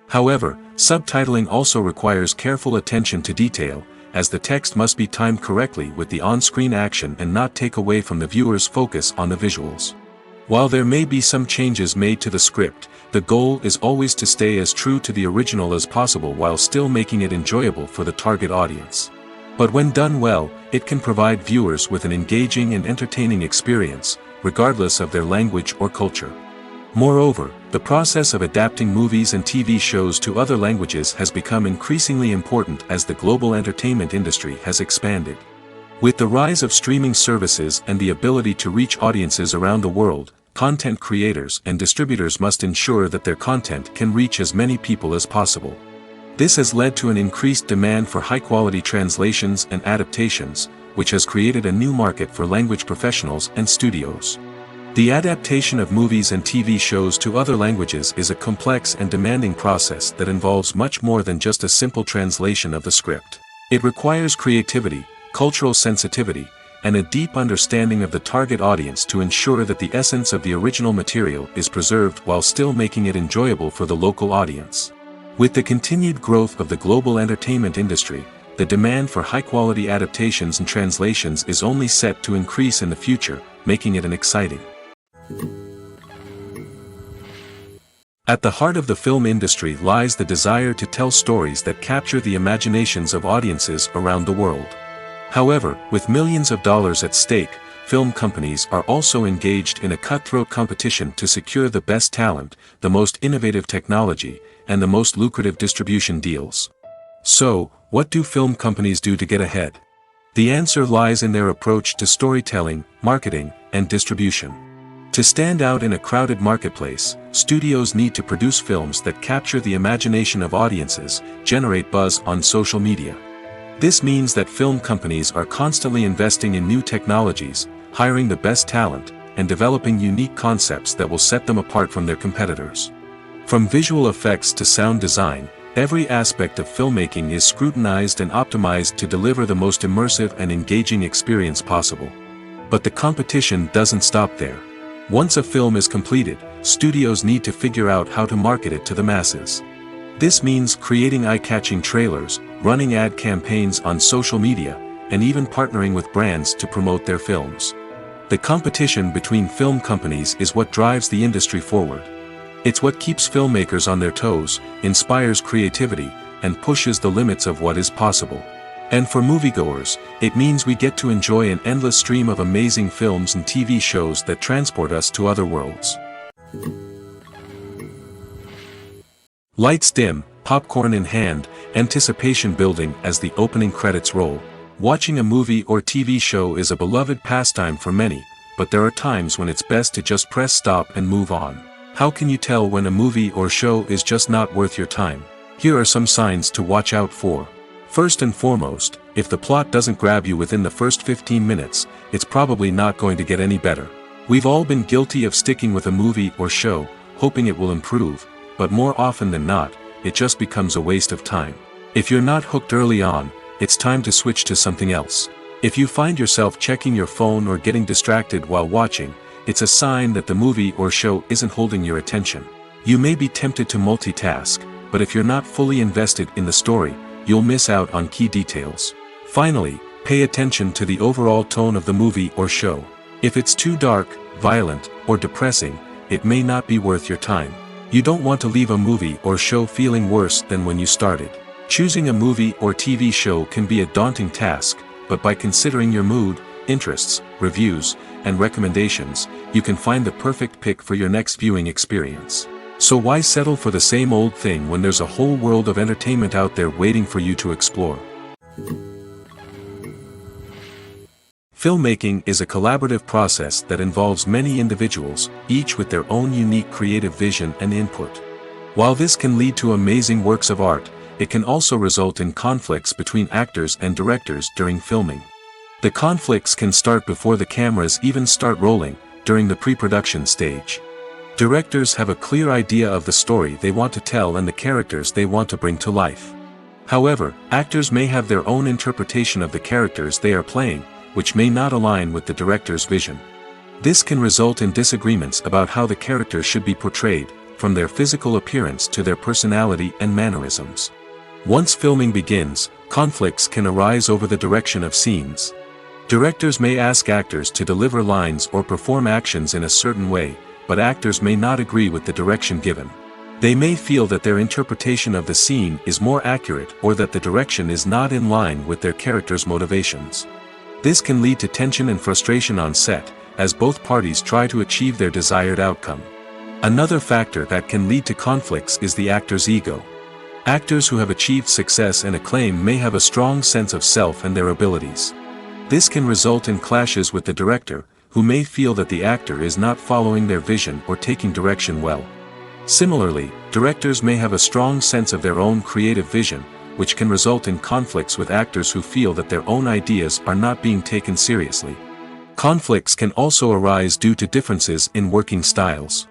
However, subtitling also requires careful attention to detail, as the text must be timed correctly with the on-screen action and not take away from the viewer's focus on the visuals. While there may be some changes made to the script, the goal is always to stay as true to the original as possible while still making it enjoyable for the target audience. But when done well, it can provide viewers with an engaging and entertaining experience, regardless of their language or culture. Moreover, the process of adapting movies and TV shows to other languages has become increasingly important as the global entertainment industry has expanded. With the rise of streaming services and the ability to reach audiences around the world, content creators and distributors must ensure that their content can reach as many people as possible. This has led to an increased demand for high-quality translations and adaptations, which has created a new market for language professionals and studios. The adaptation of movies and TV shows to other languages is a complex and demanding process that involves much more than just a simple translation of the script. It requires creativity, cultural sensitivity, and a deep understanding of the target audience to ensure that the essence of the original material is preserved while still making it enjoyable for the local audience. With the continued growth of the global entertainment industry, the demand for high-quality adaptations and translations is only set to increase in the future, making it an exciting. At the heart of the film industry lies the desire to tell stories that capture the imaginations of audiences around the world. However, with millions of dollars at stake, film companies are also engaged in a cutthroat competition to secure the best talent, the most innovative technology, and the most lucrative distribution deals. So, what do film companies do to get ahead? The answer lies in their approach to storytelling, marketing, and distribution. To stand out in a crowded marketplace, studios need to produce films that capture the imagination of audiences, generate buzz on social media. This means that film companies are constantly investing in new technologies, hiring the best talent, and developing unique concepts that will set them apart from their competitors. From visual effects to sound design, every aspect of filmmaking is scrutinized and optimized to deliver the most immersive and engaging experience possible. But the competition doesn't stop there. Once a film is completed, studios need to figure out how to market it to the masses. This means creating eye-catching trailers, running ad campaigns on social media, and even partnering with brands to promote their films. The competition between film companies is what drives the industry forward. It's what keeps filmmakers on their toes, inspires creativity, and pushes the limits of what is possible. And for moviegoers, it means we get to enjoy an endless stream of amazing films and TV shows that transport us to other worlds. Lights dim, popcorn in hand, anticipation building as the opening credits roll. Watching a movie or TV show is a beloved pastime for many, but there are times when it's best to just press stop and move on. How can you tell when a movie or show is just not worth your time? Here are some signs to watch out for. First and foremost, if the plot doesn't grab you within the first 15 minutes, it's probably not going to get any better. We've all been guilty of sticking with a movie or show, hoping it will improve, but more often than not, it just becomes a waste of time. If you're not hooked early on, it's time to switch to something else. If you find yourself checking your phone or getting distracted while watching, it's a sign that the movie or show isn't holding your attention. You may be tempted to multitask, but if you're not fully invested in the story, you'll miss out on key details. Finally, pay attention to the overall tone of the movie or show. If it's too dark, violent, or depressing, it may not be worth your time. You don't want to leave a movie or show feeling worse than when you started. Choosing a movie or TV show can be a daunting task, but by considering your mood, interests, reviews, and recommendations, you can find the perfect pick for your next viewing experience. So why settle for the same old thing when there's a whole world of entertainment out there waiting for you to explore? Filmmaking is a collaborative process that involves many individuals, each with their own unique creative vision and input. While this can lead to amazing works of art, it can also result in conflicts between actors and directors during filming. The conflicts can start before the cameras even start rolling, during the pre-production stage. Directors have a clear idea of the story they want to tell and the characters they want to bring to life. However, actors may have their own interpretation of the characters they are playing, which may not align with the director's vision. This can result in disagreements about how the characters should be portrayed, from their physical appearance to their personality and mannerisms. Once filming begins, conflicts can arise over the direction of scenes. Directors may ask actors to deliver lines or perform actions in a certain way, but actors may not agree with the direction given. They may feel that their interpretation of the scene is more accurate or that the direction is not in line with their character's motivations. This can lead to tension and frustration on set, as both parties try to achieve their desired outcome. Another factor that can lead to conflicts is the actor's ego. Actors who have achieved success and acclaim may have a strong sense of self and their abilities. This can result in clashes with the director, who may feel that the actor is not following their vision or taking direction well. Similarly, directors may have a strong sense of their own creative vision, which can result in conflicts with actors who feel that their own ideas are not being taken seriously. Conflicts can also arise due to differences in working styles.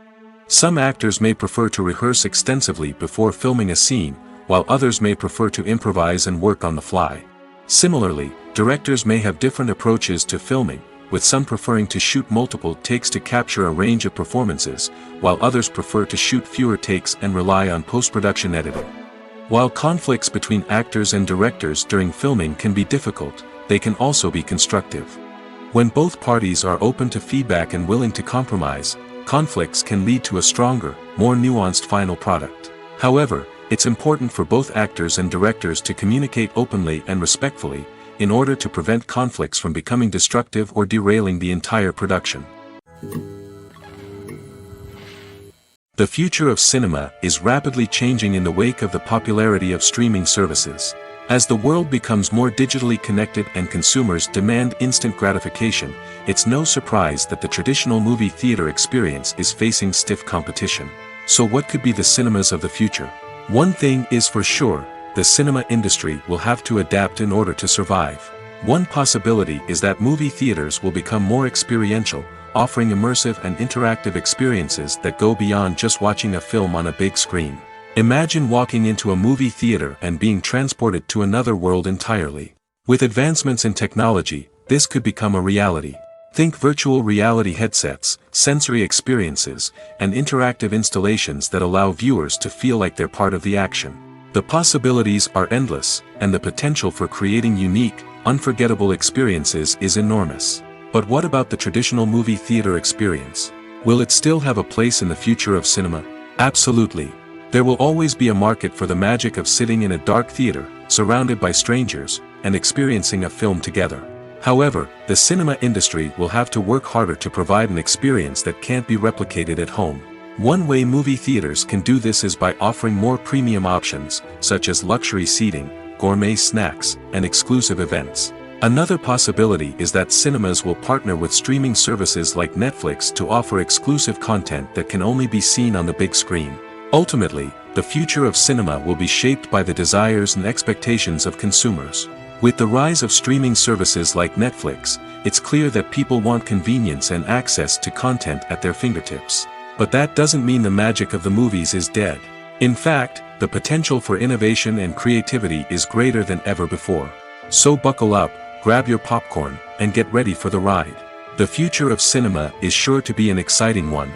Some actors may prefer to rehearse extensively before filming a scene, while others may prefer to improvise and work on the fly. Similarly, directors may have different approaches to filming, with some preferring to shoot multiple takes to capture a range of performances, while others prefer to shoot fewer takes and rely on post-production editing. While conflicts between actors and directors during filming can be difficult, they can also be constructive. When both parties are open to feedback and willing to compromise, conflicts can lead to a stronger, more nuanced final product. However, it's important for both actors and directors to communicate openly and respectfully, in order to prevent conflicts from becoming destructive or derailing the entire production. The future of cinema is rapidly changing in the wake of the popularity of streaming services. As the world becomes more digitally connected and consumers demand instant gratification, it's no surprise that the traditional movie theater experience is facing stiff competition. So what could be the cinemas of the future? One thing is for sure, the cinema industry will have to adapt in order to survive. One possibility is that movie theaters will become more experiential, offering immersive and interactive experiences that go beyond just watching a film on a big screen. Imagine walking into a movie theater and being transported to another world entirely. With advancements in technology, this could become a reality. Think virtual reality headsets, sensory experiences, and interactive installations that allow viewers to feel like they're part of the action. The possibilities are endless, and the potential for creating unique, unforgettable experiences is enormous. But what about the traditional movie theater experience? Will it still have a place in the future of cinema? Absolutely. There will always be a market for the magic of sitting in a dark theater, surrounded by strangers, and experiencing a film together. However, the cinema industry will have to work harder to provide an experience that can't be replicated at home. One way movie theaters can do this is by offering more premium options, such as luxury seating, gourmet snacks, and exclusive events. Another possibility is that cinemas will partner with streaming services like Netflix to offer exclusive content that can only be seen on the big screen. Ultimately, the future of cinema will be shaped by the desires and expectations of consumers. With the rise of streaming services like Netflix, it's clear that people want convenience and access to content at their fingertips. But that doesn't mean the magic of the movies is dead. In fact, the potential for innovation and creativity is greater than ever before. So buckle up, grab your popcorn, and get ready for the ride. The future of cinema is sure to be an exciting one.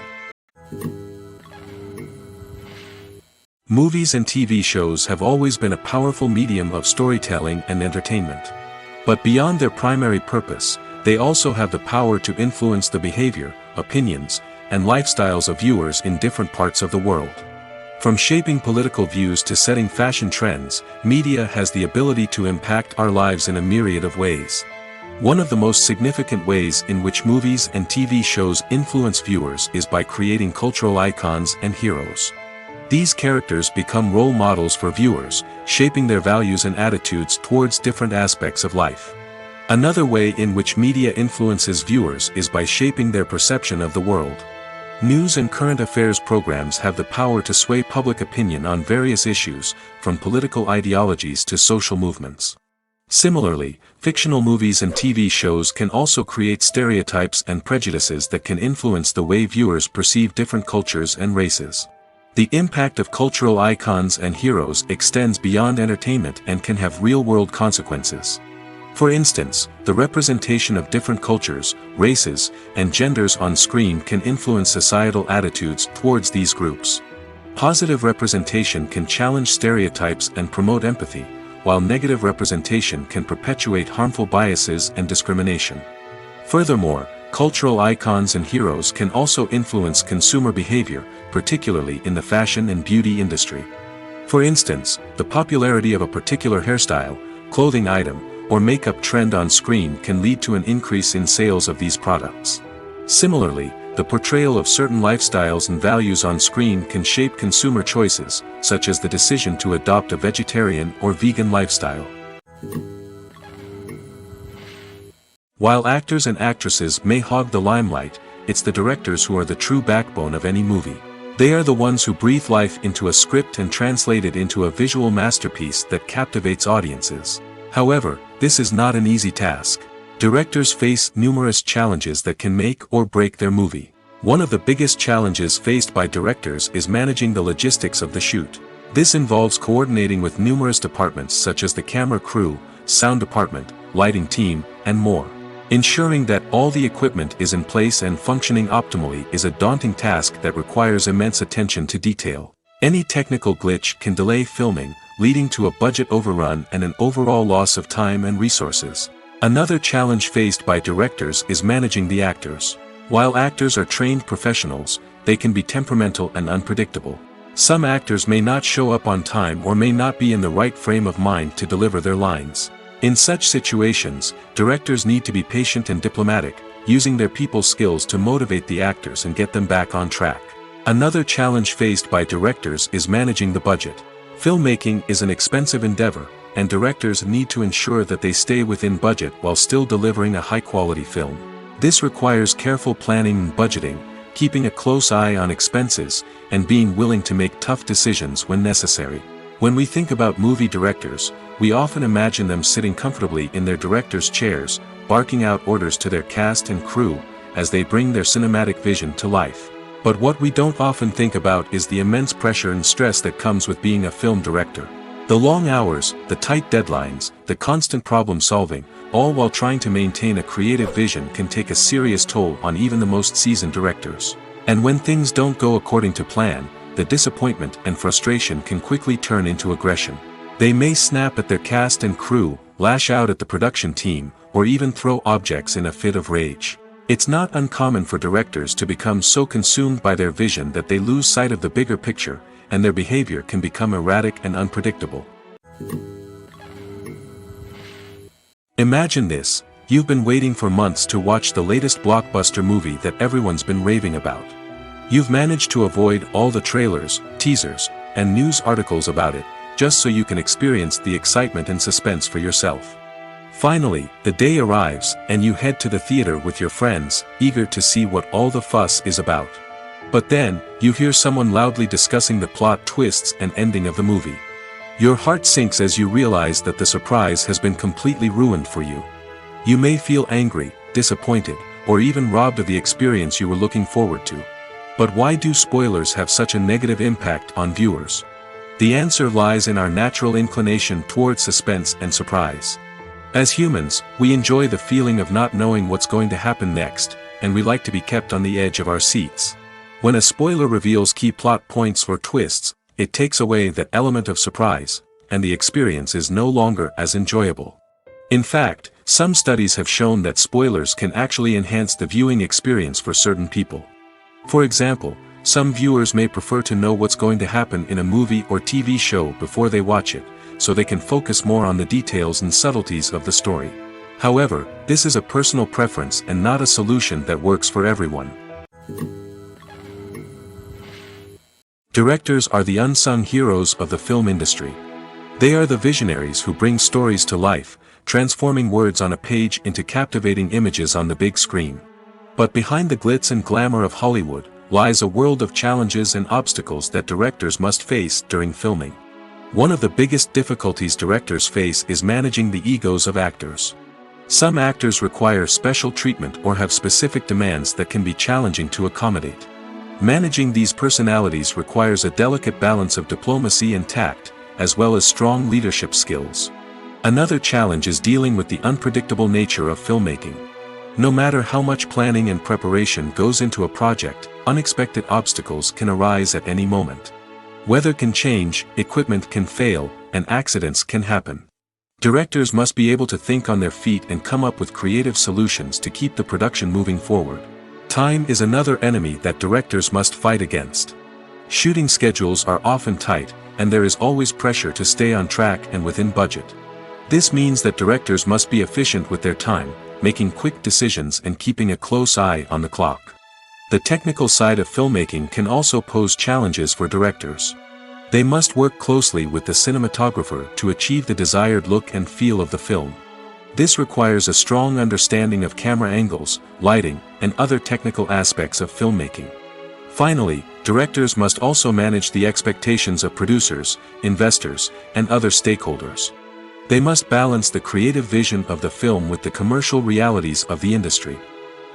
Movies and TV shows have always been a powerful medium of storytelling and entertainment. But beyond their primary purpose, they also have the power to influence the behavior, opinions, and lifestyles of viewers in different parts of the world. From shaping political views to setting fashion trends, media has the ability to impact our lives in a myriad of ways. One of the most significant ways in which movies and TV shows influence viewers is by creating cultural icons and heroes. These characters become role models for viewers, shaping their values and attitudes towards different aspects of life. Another way in which media influences viewers is by shaping their perception of the world. News and current affairs programs have the power to sway public opinion on various issues, from political ideologies to social movements. Similarly, fictional movies and TV shows can also create stereotypes and prejudices that can influence the way viewers perceive different cultures and races. The impact of cultural icons and heroes extends beyond entertainment and can have real-world consequences. For instance, the representation of different cultures, races, and genders on screen can influence societal attitudes towards these groups. Positive representation can challenge stereotypes and promote empathy, while negative representation can perpetuate harmful biases and discrimination. Furthermore, cultural icons and heroes can also influence consumer behavior, particularly in the fashion and beauty industry. For instance, the popularity of a particular hairstyle, clothing item, or makeup trend on screen can lead to an increase in sales of these products. Similarly, the portrayal of certain lifestyles and values on screen can shape consumer choices, such as the decision to adopt a vegetarian or vegan lifestyle. While actors and actresses may hog the limelight, it's the directors who are the true backbone of any movie. They are the ones who breathe life into a script and translate it into a visual masterpiece that captivates audiences. However, this is not an easy task. Directors face numerous challenges that can make or break their movie. One of the biggest challenges faced by directors is managing the logistics of the shoot. This involves coordinating with numerous departments such as the camera crew, sound department, lighting team, and more. Ensuring that all the equipment is in place and functioning optimally is a daunting task that requires immense attention to detail. Any technical glitch can delay filming, leading to a budget overrun and an overall loss of time and resources. Another challenge faced by directors is managing the actors. While actors are trained professionals, they can be temperamental and unpredictable. Some actors may not show up on time or may not be in the right frame of mind to deliver their lines. In such situations, directors need to be patient and diplomatic, using their people skills to motivate the actors and get them back on track. Another challenge faced by directors is managing the budget. Filmmaking is an expensive endeavor, and directors need to ensure that they stay within budget while still delivering a high-quality film. This requires careful planning and budgeting, keeping a close eye on expenses, and being willing to make tough decisions when necessary. When we think about movie directors, we often imagine them sitting comfortably in their director's chairs, barking out orders to their cast and crew, as they bring their cinematic vision to life. But what we don't often think about is the immense pressure and stress that comes with being a film director. The long hours, the tight deadlines, the constant problem solving, all while trying to maintain a creative vision can take a serious toll on even the most seasoned directors. And when things don't go according to plan, the disappointment and frustration can quickly turn into aggression. They may snap at their cast and crew, lash out at the production team, or even throw objects in a fit of rage. It's not uncommon for directors to become so consumed by their vision that they lose sight of the bigger picture, and their behavior can become erratic and unpredictable. Imagine this: you've been waiting for months to watch the latest blockbuster movie that everyone's been raving about. You've managed to avoid all the trailers, teasers, and news articles about it, just so you can experience the excitement and suspense for yourself. Finally, the day arrives, and you head to the theater with your friends, eager to see what all the fuss is about. But then, you hear someone loudly discussing the plot twists and ending of the movie. Your heart sinks as you realize that the surprise has been completely ruined for you. You may feel angry, disappointed, or even robbed of the experience you were looking forward to. But why do spoilers have such a negative impact on viewers? The answer lies in our natural inclination toward suspense and surprise. As humans, we enjoy the feeling of not knowing what's going to happen next, and we like to be kept on the edge of our seats. When a spoiler reveals key plot points or twists, it takes away that element of surprise, and the experience is no longer as enjoyable. In fact, some studies have shown that spoilers can actually enhance the viewing experience for certain people. For example, some viewers may prefer to know what's going to happen in a movie or TV show before they watch it, so they can focus more on the details and subtleties of the story. However, this is a personal preference and not a solution that works for everyone. Directors are the unsung heroes of the film industry. They are the visionaries who bring stories to life, transforming words on a page into captivating images on the big screen. But behind the glitz and glamour of Hollywood, lies a world of challenges and obstacles that directors must face during filming. One of the biggest difficulties directors face is managing the egos of actors. Some actors require special treatment or have specific demands that can be challenging to accommodate. Managing these personalities requires a delicate balance of diplomacy and tact, as well as strong leadership skills. Another challenge is dealing with the unpredictable nature of filmmaking. No matter how much planning and preparation goes into a project, unexpected obstacles can arise at any moment. Weather can change, equipment can fail, and accidents can happen. Directors must be able to think on their feet and come up with creative solutions to keep the production moving forward. Time is another enemy that directors must fight against. Shooting schedules are often tight, and there is always pressure to stay on track and within budget. This means that directors must be efficient with their time, making quick decisions and keeping a close eye on the clock. The technical side of filmmaking can also pose challenges for directors. They must work closely with the cinematographer to achieve the desired look and feel of the film. This requires a strong understanding of camera angles, lighting, and other technical aspects of filmmaking. Finally, directors must also manage the expectations of producers, investors, and other stakeholders. They must balance the creative vision of the film with the commercial realities of the industry.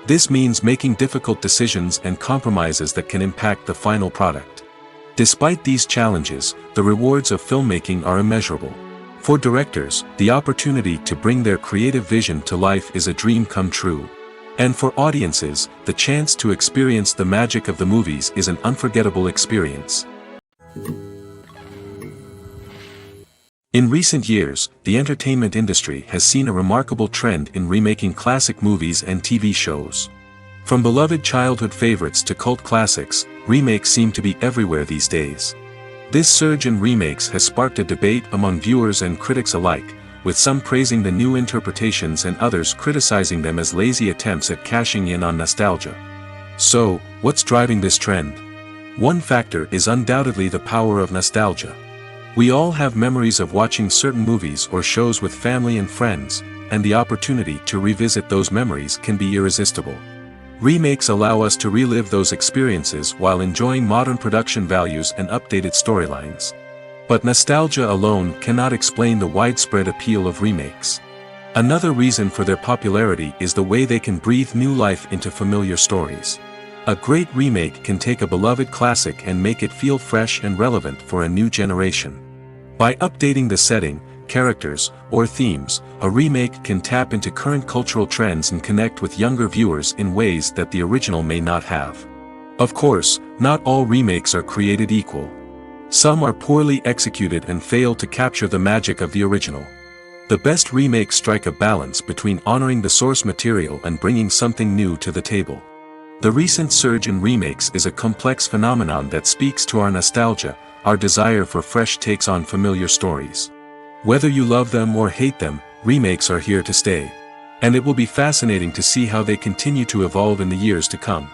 This means making difficult decisions and compromises that can impact the final product. Despite these challenges, the rewards of filmmaking are immeasurable. For directors, the opportunity to bring their creative vision to life is a dream come true. And for audiences, the chance to experience the magic of the movies is an unforgettable experience. In recent years, the entertainment industry has seen a remarkable trend in remaking classic movies and TV shows. From beloved childhood favorites to cult classics, remakes seem to be everywhere these days. This surge in remakes has sparked a debate among viewers and critics alike, with some praising the new interpretations and others criticizing them as lazy attempts at cashing in on nostalgia. So, what's driving this trend? One factor is undoubtedly the power of nostalgia. We all have memories of watching certain movies or shows with family and friends, and the opportunity to revisit those memories can be irresistible. Remakes allow us to relive those experiences while enjoying modern production values and updated storylines. But nostalgia alone cannot explain the widespread appeal of remakes. Another reason for their popularity is the way they can breathe new life into familiar stories. A great remake can take a beloved classic and make it feel fresh and relevant for a new generation. By updating the setting, characters, or themes, a remake can tap into current cultural trends and connect with younger viewers in ways that the original may not have. Of course, not all remakes are created equal. Some are poorly executed and fail to capture the magic of the original. The best remakes strike a balance between honoring the source material and bringing something new to the table. The recent surge in remakes is a complex phenomenon that speaks to our nostalgia, our desire for fresh takes on familiar stories. Whether you love them or hate them, remakes are here to stay. And it will be fascinating to see how they continue to evolve in the years to come.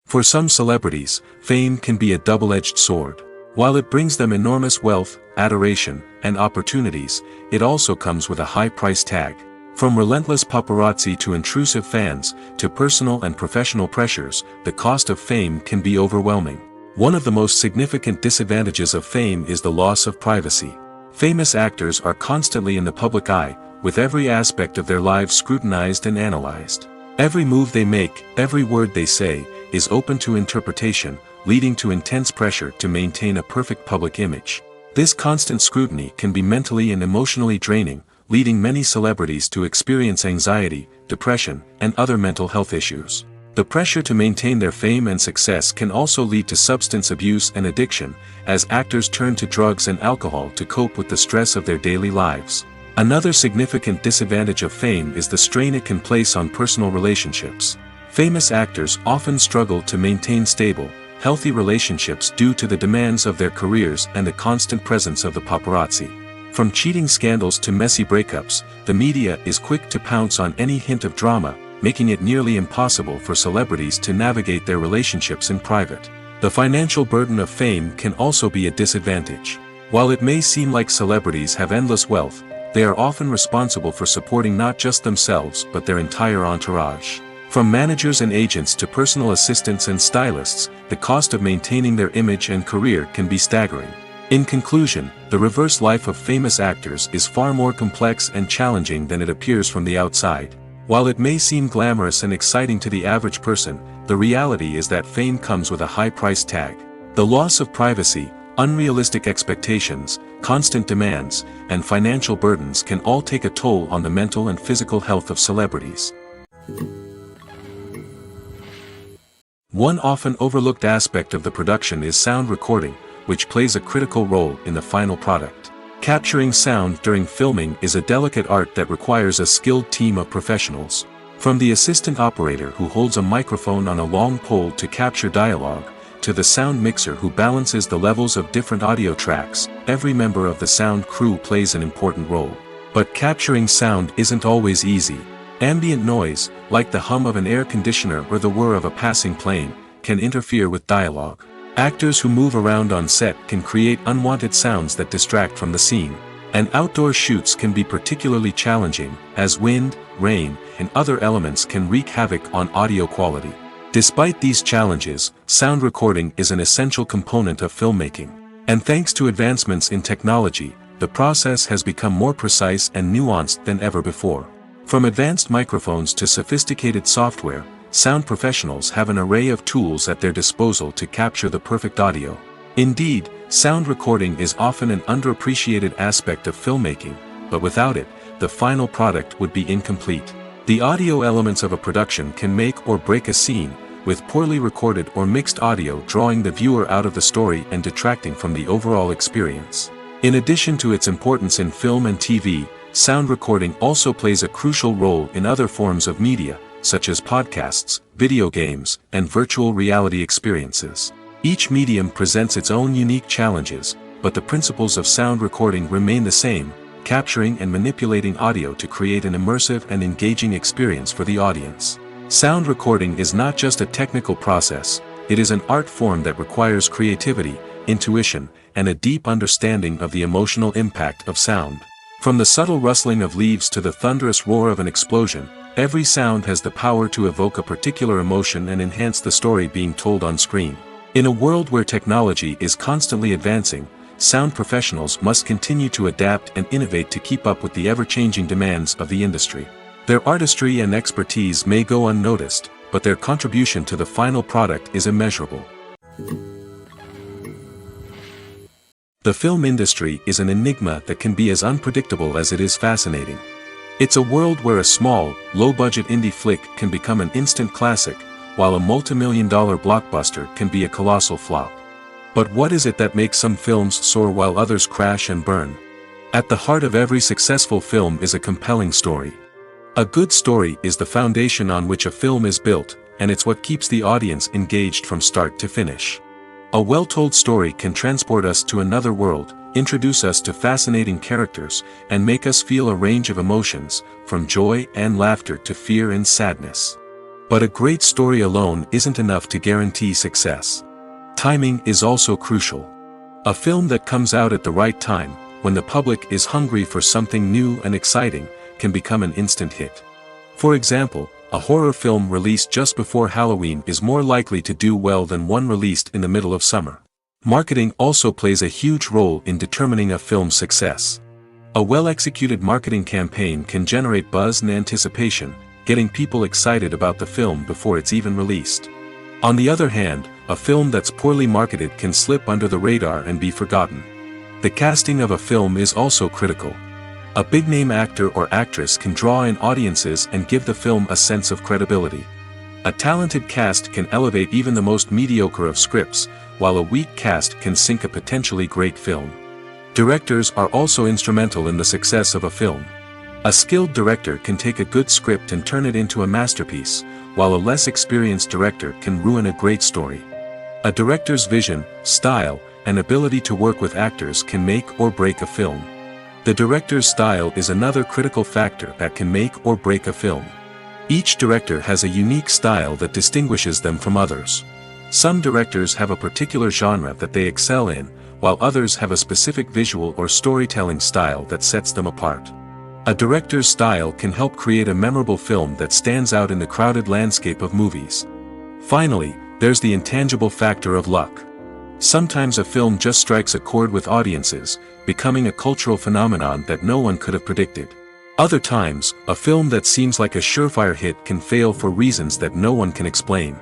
For some celebrities, fame can be a double-edged sword. While it brings them enormous wealth, adoration, and opportunities, it also comes with a high price tag. From relentless paparazzi to intrusive fans, to personal and professional pressures, the cost of fame can be overwhelming. One of the most significant disadvantages of fame is the loss of privacy. Famous actors are constantly in the public eye, with every aspect of their lives scrutinized and analyzed. Every move they make, every word they say, is open to interpretation, leading to intense pressure to maintain a perfect public image. This constant scrutiny can be mentally and emotionally draining, leading many celebrities to experience anxiety, depression, and other mental health issues. The pressure to maintain their fame and success can also lead to substance abuse and addiction, as actors turn to drugs and alcohol to cope with the stress of their daily lives. Another significant disadvantage of fame is the strain it can place on personal relationships. Famous actors often struggle to maintain stable, healthy relationships due to the demands of their careers and the constant presence of the paparazzi. From cheating scandals to messy breakups, the media is quick to pounce on any hint of drama, making it nearly impossible for celebrities to navigate their relationships in private. The financial burden of fame can also be a disadvantage. While it may seem like celebrities have endless wealth, they are often responsible for supporting not just themselves but their entire entourage. From managers and agents to personal assistants and stylists, the cost of maintaining their image and career can be staggering. In conclusion, the reverse life of famous actors is far more complex and challenging than it appears from the outside. While it may seem glamorous and exciting to the average person, the reality is that fame comes with a high price tag. The loss of privacy, unrealistic expectations, constant demands, and financial burdens can all take a toll on the mental and physical health of celebrities. One often overlooked aspect of the production is sound recording, which plays a critical role in the final product. Capturing sound during filming is a delicate art that requires a skilled team of professionals. From the assistant operator who holds a microphone on a long pole to capture dialogue, to the sound mixer who balances the levels of different audio tracks, every member of the sound crew plays an important role. But capturing sound isn't always easy. Ambient noise, like the hum of an air conditioner or the whir of a passing plane, can interfere with dialogue. Actors who move around on set can create unwanted sounds that distract from the scene. And outdoor shoots can be particularly challenging, as wind, rain, and other elements can wreak havoc on audio quality. Despite these challenges, sound recording is an essential component of filmmaking. And thanks to advancements in technology, the process has become more precise and nuanced than ever before. From advanced microphones to sophisticated software, sound professionals have an array of tools at their disposal to capture the perfect audio. Indeed, sound recording is often an underappreciated aspect of filmmaking, but without it, the final product would be incomplete. The audio elements of a production can make or break a scene, with poorly recorded or mixed audio drawing the viewer out of the story and detracting from the overall experience. In addition to its importance in film and TV, sound recording also plays a crucial role in other forms of media, such as podcasts, video games, and virtual reality experiences. Each medium presents its own unique challenges, but the principles of sound recording remain the same, capturing and manipulating audio to create an immersive and engaging experience for the audience. Sound recording is not just a technical process, it is an art form that requires creativity, intuition, and a deep understanding of the emotional impact of sound. From the subtle rustling of leaves to the thunderous roar of an explosion, every sound has the power to evoke a particular emotion and enhance the story being told on screen. In a world where technology is constantly advancing, sound professionals must continue to adapt and innovate to keep up with the ever-changing demands of the industry. Their artistry and expertise may go unnoticed, but their contribution to the final product is immeasurable. The film industry is an enigma that can be as unpredictable as it is fascinating. It's a world where a small, low-budget indie flick can become an instant classic, while a multi-million-dollar blockbuster can be a colossal flop. But what is it that makes some films soar while others crash and burn? At the heart of every successful film is a compelling story. A good story is the foundation on which a film is built, and it's what keeps the audience engaged from start to finish. A well-told story can transport us to another world, introduce us to fascinating characters, and make us feel a range of emotions, from joy and laughter to fear and sadness. But a great story alone isn't enough to guarantee success. Timing is also crucial. A film that comes out at the right time, when the public is hungry for something new and exciting, can become an instant hit. For example, a horror film released just before Halloween is more likely to do well than one released in the middle of summer. Marketing also plays a huge role in determining a film's success. A well-executed marketing campaign can generate buzz and anticipation, getting people excited about the film before it's even released. On the other hand, a film that's poorly marketed can slip under the radar and be forgotten. The casting of a film is also critical. A big-name actor or actress can draw in audiences and give the film a sense of credibility. A talented cast can elevate even the most mediocre of scripts, while a weak cast can sink a potentially great film. Directors are also instrumental in the success of a film. A skilled director can take a good script and turn it into a masterpiece, while a less experienced director can ruin a great story. A director's vision, style, and ability to work with actors can make or break a film. The director's style is another critical factor that can make or break a film. Each director has a unique style that distinguishes them from others. Some directors have a particular genre that they excel in, while others have a specific visual or storytelling style that sets them apart. A director's style can help create a memorable film that stands out in the crowded landscape of movies. Finally, there's the intangible factor of luck. Sometimes a film just strikes a chord with audiences, becoming a cultural phenomenon that no one could have predicted. Other times, a film that seems like a surefire hit can fail for reasons that no one can explain.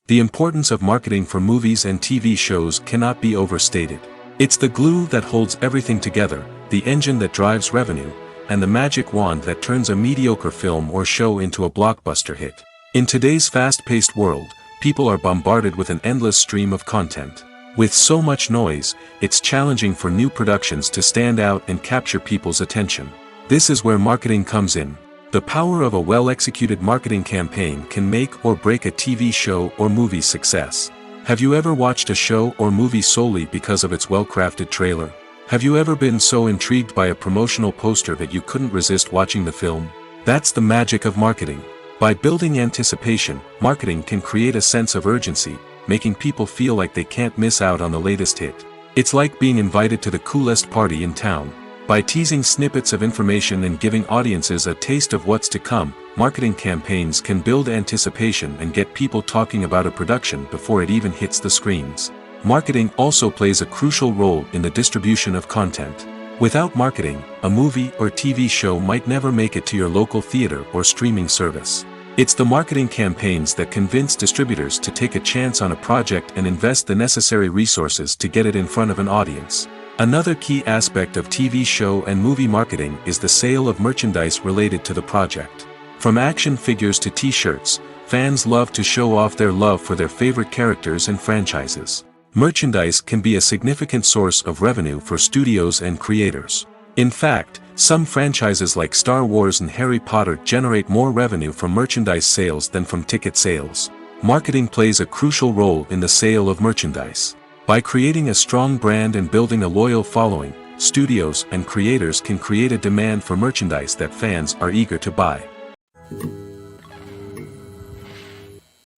The importance of marketing for movies and TV shows cannot be overstated. It's the glue that holds everything together, the engine that drives revenue, and the magic wand that turns a mediocre film or show into a blockbuster hit. In today's fast-paced world, people are bombarded with an endless stream of content. With so much noise, it's challenging for new productions to stand out and capture people's attention. This is where marketing comes in. The power of a well-executed marketing campaign can make or break a TV show or movie's success. Have you ever watched a show or movie solely because of its well-crafted trailer? Have you ever been so intrigued by a promotional poster that you couldn't resist watching the film? That's the magic of marketing. By building anticipation, marketing can create a sense of urgency, making people feel like they can't miss out on the latest hit. It's like being invited to the coolest party in town. By teasing snippets of information and giving audiences a taste of what's to come, marketing campaigns can build anticipation and get people talking about a production before it even hits the screens. Marketing also plays a crucial role in the distribution of content. Without marketing, a movie or TV show might never make it to your local theater or streaming service. It's the marketing campaigns that convince distributors to take a chance on a project and invest the necessary resources to get it in front of an audience. Another key aspect of TV show and movie marketing is the sale of merchandise related to the project. From action figures to t-shirts, fans love to show off their love for their favorite characters and franchises. Merchandise can be a significant source of revenue for studios and creators. In fact, some franchises like Star Wars and Harry Potter generate more revenue from merchandise sales than from ticket sales. Marketing plays a crucial role in the sale of merchandise. By creating a strong brand and building a loyal following, studios and creators can create a demand for merchandise that fans are eager to buy.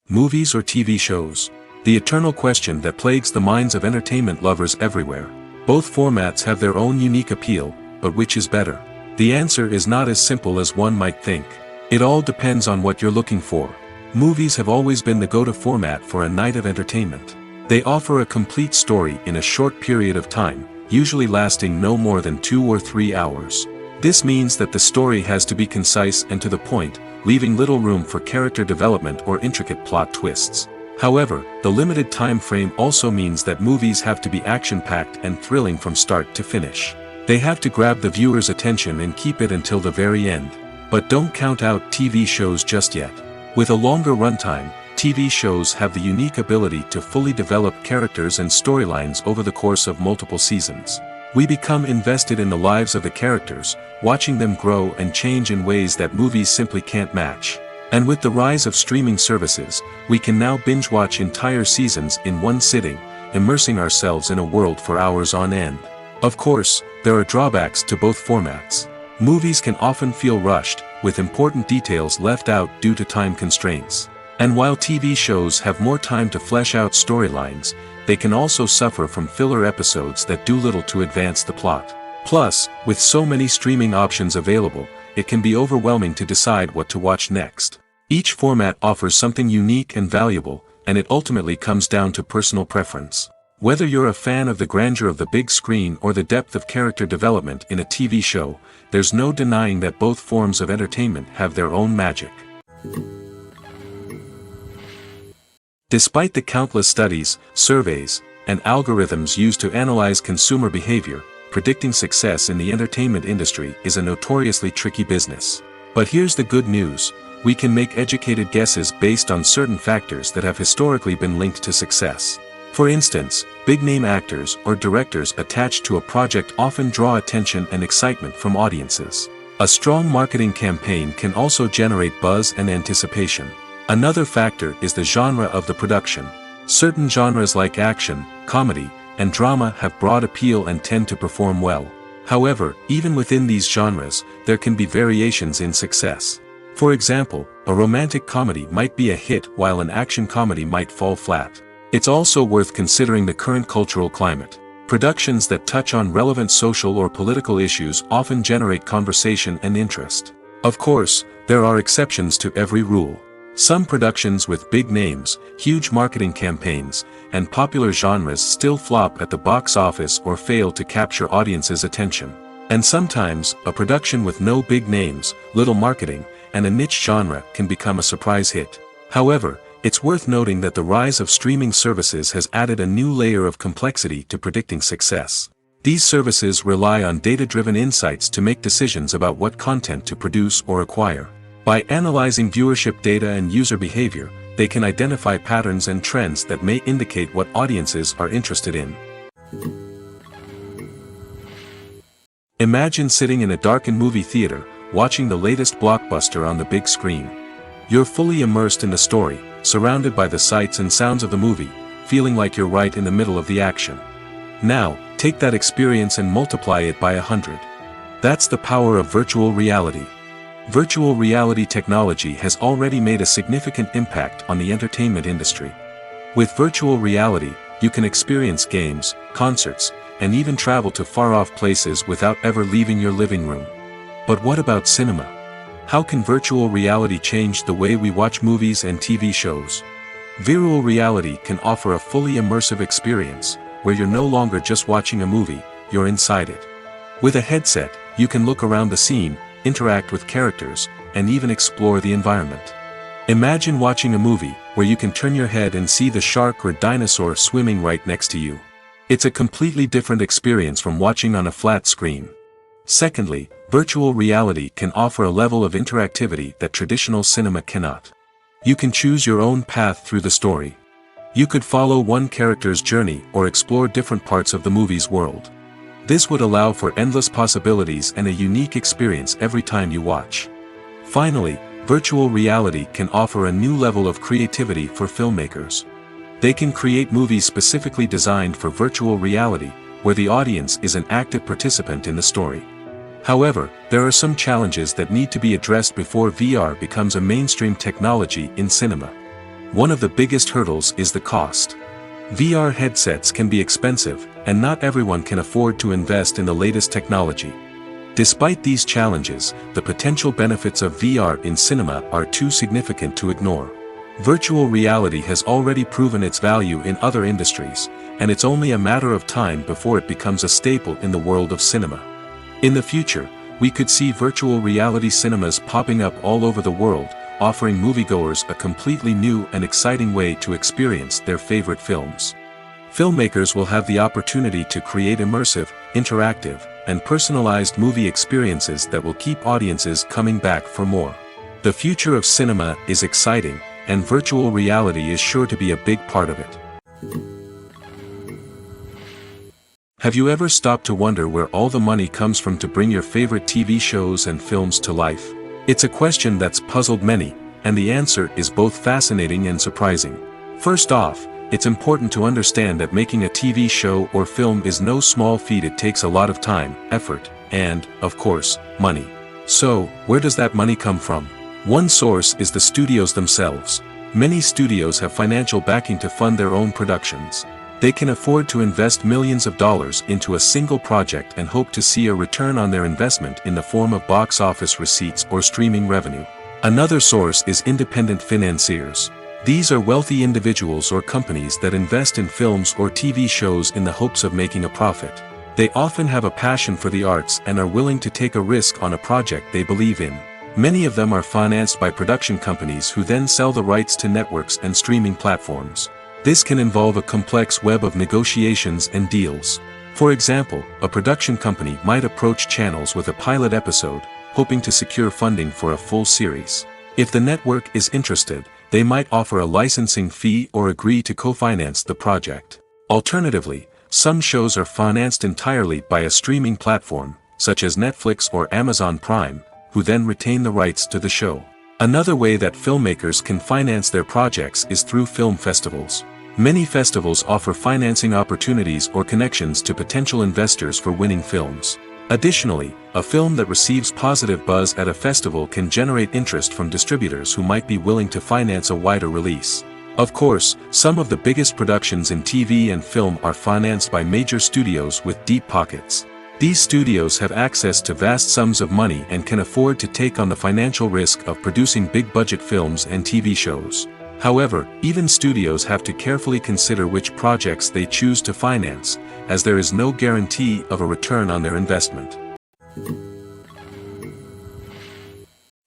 Movies or TV shows? The eternal question that plagues the minds of entertainment lovers everywhere. Both formats have their own unique appeal, but which is better? The answer is not as simple as one might think. It all depends on what you're looking for. Movies have always been the go-to format for a night of entertainment. They offer a complete story in a short period of time, usually lasting no more than 2 or 3 hours. This means that the story has to be concise and to the point, leaving little room for character development or intricate plot twists. However, the limited time frame also means that movies have to be action-packed and thrilling from start to finish. They have to grab the viewer's attention and keep it until the very end. But don't count out TV shows just yet. With a longer runtime, TV shows have the unique ability to fully develop characters and storylines over the course of multiple seasons. We become invested in the lives of the characters, watching them grow and change in ways that movies simply can't match. And with the rise of streaming services, we can now binge-watch entire seasons in one sitting, immersing ourselves in a world for hours on end. Of course, there are drawbacks to both formats. Movies can often feel rushed, with important details left out due to time constraints. And while TV shows have more time to flesh out storylines, they can also suffer from filler episodes that do little to advance the plot. Plus, with so many streaming options available, it can be overwhelming to decide what to watch next. Each format offers something unique and valuable, and it ultimately comes down to personal preference. Whether you're a fan of the grandeur of the big screen or the depth of character development in a TV show, there's no denying that both forms of entertainment have their own magic. Despite the countless studies, surveys, and algorithms used to analyze consumer behavior, predicting success in the entertainment industry is a notoriously tricky business. But here's the good news: we can make educated guesses based on certain factors that have historically been linked to success. For instance, big-name actors or directors attached to a project often draw attention and excitement from audiences. A strong marketing campaign can also generate buzz and anticipation. Another factor is the genre of the production. Certain genres like action, comedy, and drama have broad appeal and tend to perform well. However, even within these genres, there can be variations in success. For example, a romantic comedy might be a hit while an action comedy might fall flat. It's also worth considering the current cultural climate. Productions that touch on relevant social or political issues often generate conversation and interest. Of course, there are exceptions to every rule. Some productions with big names, huge marketing campaigns, and popular genres still flop at the box office or fail to capture audiences' attention. And sometimes, a production with no big names, little marketing, and a niche genre can become a surprise hit. However, it's worth noting that the rise of streaming services has added a new layer of complexity to predicting success. These services rely on data-driven insights to make decisions about what content to produce or acquire. By analyzing viewership data and user behavior, they can identify patterns and trends that may indicate what audiences are interested in. Imagine sitting in a darkened movie theater, watching the latest blockbuster on the big screen. You're fully immersed in the story, surrounded by the sights and sounds of the movie, feeling like you're right in the middle of the action. Now, take that experience and multiply it by 100. That's the power of virtual reality. Virtual reality technology has already made a significant impact on the entertainment industry. With virtual reality, you can experience games, concerts, and even travel to far-off places without ever leaving your living room. But what about cinema? How can virtual reality change the way we watch movies and TV shows? Virtual reality can offer a fully immersive experience, where you're no longer just watching a movie, you're inside it. With a headset, you can look around the scene, interact with characters, and even explore the environment. Imagine watching a movie, where you can turn your head and see the shark or dinosaur swimming right next to you. It's a completely different experience from watching on a flat screen. Secondly, virtual reality can offer a level of interactivity that traditional cinema cannot. You can choose your own path through the story. You could follow one character's journey or explore different parts of the movie's world. This would allow for endless possibilities and a unique experience every time you watch. Finally, virtual reality can offer a new level of creativity for filmmakers. They can create movies specifically designed for virtual reality, where the audience is an active participant in the story. However, there are some challenges that need to be addressed before VR becomes a mainstream technology in cinema. One of the biggest hurdles is the cost. VR headsets can be expensive, and not everyone can afford to invest in the latest technology. Despite these challenges, the potential benefits of VR in cinema are too significant to ignore. Virtual reality has already proven its value in other industries, and it's only a matter of time before it becomes a staple in the world of cinema. In the future, we could see virtual reality cinemas popping up all over the world, offering moviegoers a completely new and exciting way to experience their favorite films. Filmmakers will have the opportunity to create immersive, interactive, and personalized movie experiences that will keep audiences coming back for more. The future of cinema is exciting, and virtual reality is sure to be a big part of it. Have you ever stopped to wonder where all the money comes from to bring your favorite TV shows and films to life? It's a question that's puzzled many, and the answer is both fascinating and surprising. First off, it's important to understand that making a TV show or film is no small feat. It takes a lot of time, effort, and, of course, money. So, where does that money come from? One source is the studios themselves. Many studios have financial backing to fund their own productions. They can afford to invest millions of dollars into a single project and hope to see a return on their investment in the form of box office receipts or streaming revenue. Another source is independent financiers. These are wealthy individuals or companies that invest in films or TV shows in the hopes of making a profit. They often have a passion for the arts and are willing to take a risk on a project they believe in. Many of them are financed by production companies who then sell the rights to networks and streaming platforms. This can involve a complex web of negotiations and deals. For example, a production company might approach channels with a pilot episode, hoping to secure funding for a full series. If the network is interested, they might offer a licensing fee or agree to co-finance the project. Alternatively, some shows are financed entirely by a streaming platform, such as Netflix or Amazon Prime, who then retain the rights to the show. Another way that filmmakers can finance their projects is through film festivals. Many festivals offer financing opportunities or connections to potential investors for winning films. Additionally, a film that receives positive buzz at a festival can generate interest from distributors who might be willing to finance a wider release. Of course, some of the biggest productions in TV and film are financed by major studios with deep pockets. These studios have access to vast sums of money and can afford to take on the financial risk of producing big-budget films and TV shows. However, even studios have to carefully consider which projects they choose to finance, as there is no guarantee of a return on their investment.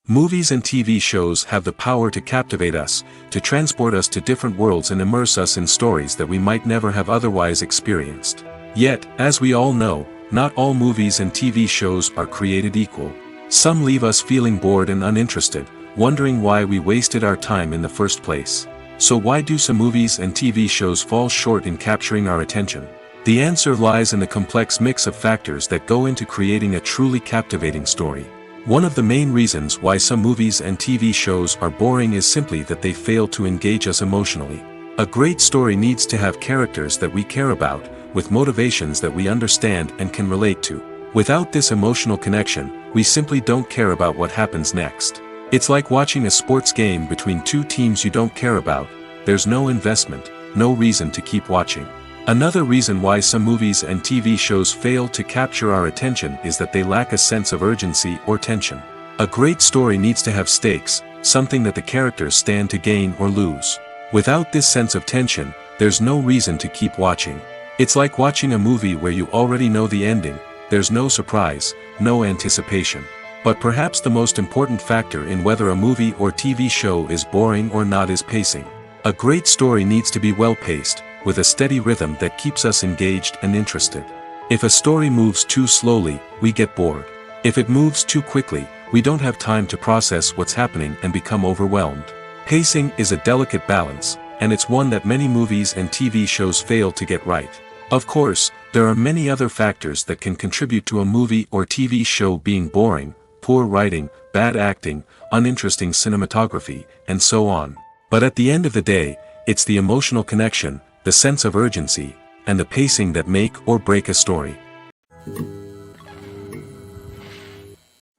Movies and TV shows have the power to captivate us, to transport us to different worlds and immerse us in stories that we might never have otherwise experienced. Yet, as we all know, not all movies and TV shows are created equal. Some leave us feeling bored and uninterested, wondering why we wasted our time in the first place. So why do some movies and TV shows fall short in capturing our attention? The answer lies in the complex mix of factors that go into creating a truly captivating story. One of the main reasons why some movies and TV shows are boring is simply that they fail to engage us emotionally. A great story needs to have characters that we care about, with motivations that we understand and can relate to. Without this emotional connection, we simply don't care about what happens next. It's like watching a sports game between two teams you don't care about. There's no investment, no reason to keep watching. Another reason why some movies and TV shows fail to capture our attention is that they lack a sense of urgency or tension. A great story needs to have stakes, something that the characters stand to gain or lose. Without this sense of tension, there's no reason to keep watching. It's like watching a movie where you already know the ending. There's no surprise, no anticipation. But perhaps the most important factor in whether a movie or TV show is boring or not is pacing. A great story needs to be well-paced, with a steady rhythm that keeps us engaged and interested. If a story moves too slowly, we get bored. If it moves too quickly, we don't have time to process what's happening and become overwhelmed. Pacing is a delicate balance, and it's one that many movies and TV shows fail to get right. Of course, there are many other factors that can contribute to a movie or TV show being boring: poor writing, bad acting, uninteresting cinematography, and so on. But at the end of the day, it's the emotional connection, the sense of urgency, and the pacing that make or break a story.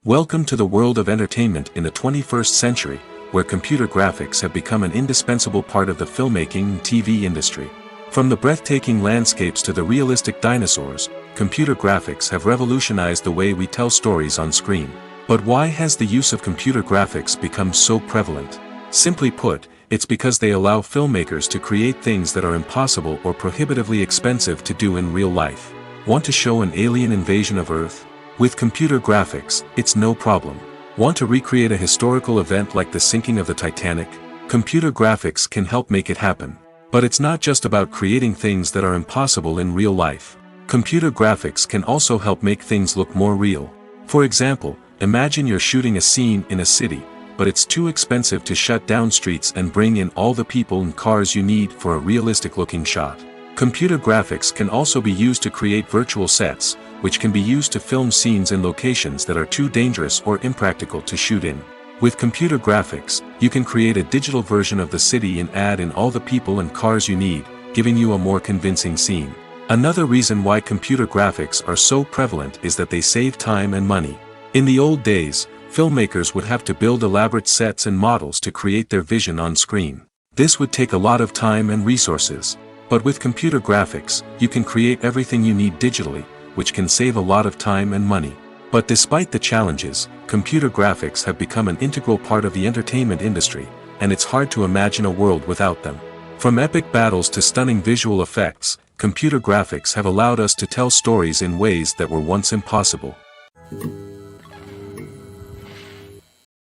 Welcome to the world of entertainment in the 21st century, where computer graphics have become an indispensable part of the filmmaking and TV industry. From the breathtaking landscapes to the realistic dinosaurs, computer graphics have revolutionized the way we tell stories on screen. But why has the use of computer graphics become so prevalent? Simply put, it's because they allow filmmakers to create things that are impossible or prohibitively expensive to do in real life. Want to show an alien invasion of Earth? With computer graphics, it's no problem. Want to recreate a historical event like the sinking of the Titanic? Computer graphics can help make it happen. But it's not just about creating things that are impossible in real life. Computer graphics can also help make things look more real. For example, imagine you're shooting a scene in a city, but it's too expensive to shut down streets and bring in all the people and cars you need for a realistic-looking shot. Computer graphics can also be used to create virtual sets, which can be used to film scenes in locations that are too dangerous or impractical to shoot in. With computer graphics, you can create a digital version of the city and add in all the people and cars you need, giving you a more convincing scene. Another reason why computer graphics are so prevalent is that they save time and money. In the old days, filmmakers would have to build elaborate sets and models to create their vision on screen. This would take a lot of time and resources. But with computer graphics, you can create everything you need digitally, which can save a lot of time and money. But despite the challenges, computer graphics have become an integral part of the entertainment industry, and it's hard to imagine a world without them. From epic battles to stunning visual effects, computer graphics have allowed us to tell stories in ways that were once impossible.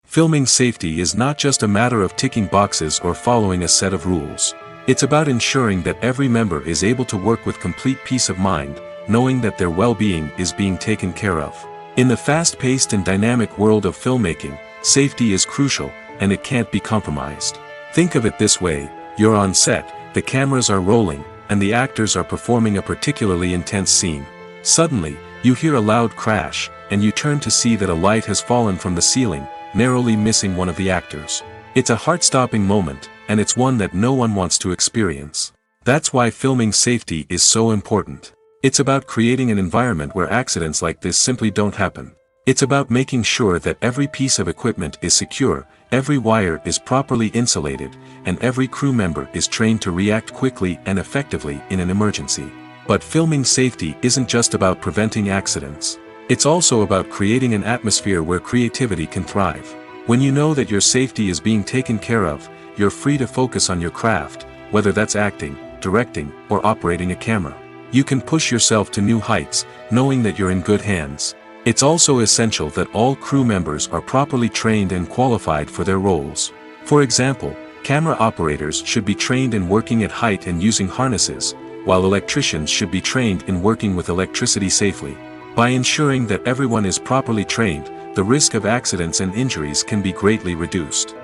Filming safety is not just a matter of ticking boxes or following a set of rules. It's about ensuring that every member is able to work with complete peace of mind, knowing that their well-being is being taken care of. In the fast-paced and dynamic world of filmmaking, safety is crucial, and it can't be compromised. Think of it this way: you're on set, the cameras are rolling, and the actors are performing a particularly intense scene. Suddenly, you hear a loud crash, and you turn to see that a light has fallen from the ceiling, narrowly missing one of the actors. It's a heart-stopping moment, and it's one that no one wants to experience. That's why filming safety is so important. It's about creating an environment where accidents like this simply don't happen. It's about making sure that every piece of equipment is secure, every wire is properly insulated, and every crew member is trained to react quickly and effectively in an emergency. But filming safety isn't just about preventing accidents. It's also about creating an atmosphere where creativity can thrive. When you know that your safety is being taken care of, you're free to focus on your craft, whether that's acting, directing, or operating a camera. You can push yourself to new heights, knowing that you're in good hands. It's also essential that all crew members are properly trained and qualified for their roles. For example, camera operators should be trained in working at height and using harnesses, while electricians should be trained in working with electricity safely. By ensuring that everyone is properly trained, the risk of accidents and injuries can be greatly reduced.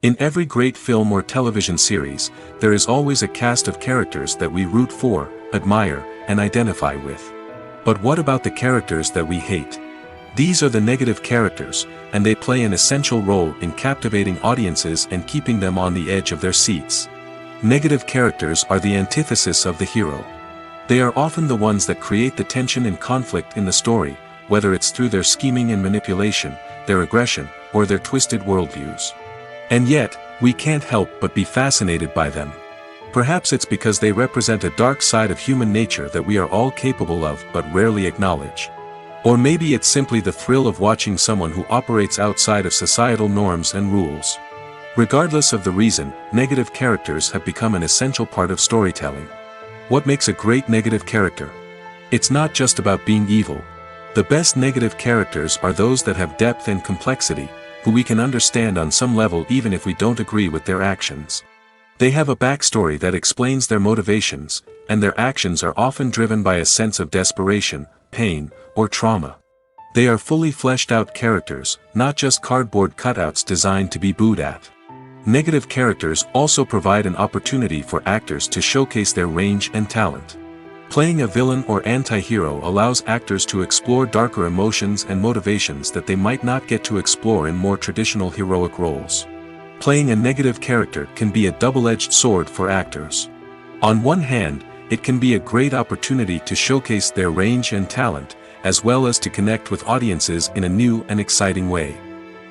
In every great film or television series, there is always a cast of characters that we root for, admire, and identify with. But what about the characters that we hate? These are the negative characters, and they play an essential role in captivating audiences and keeping them on the edge of their seats. Negative characters are the antithesis of the hero. They are often the ones that create the tension and conflict in the story, whether it's through their scheming and manipulation, their aggression, or their twisted worldviews. And yet, we can't help but be fascinated by them. Perhaps it's because they represent a dark side of human nature that we are all capable of but rarely acknowledge. Or maybe it's simply the thrill of watching someone who operates outside of societal norms and rules. Regardless of the reason, negative characters have become an essential part of storytelling. What makes a great negative character? It's not just about being evil. The best negative characters are those that have depth and complexity, who we can understand on some level even if we don't agree with their actions. They have a backstory that explains their motivations, and their actions are often driven by a sense of desperation, pain, or trauma. They are fully fleshed out characters, not just cardboard cutouts designed to be booed at. Negative characters also provide an opportunity for actors to showcase their range and talent. Playing a villain or anti-hero allows actors to explore darker emotions and motivations that they might not get to explore in more traditional heroic roles. Playing a negative character can be a double-edged sword for actors. On one hand, it can be a great opportunity to showcase their range and talent, as well as to connect with audiences in a new and exciting way.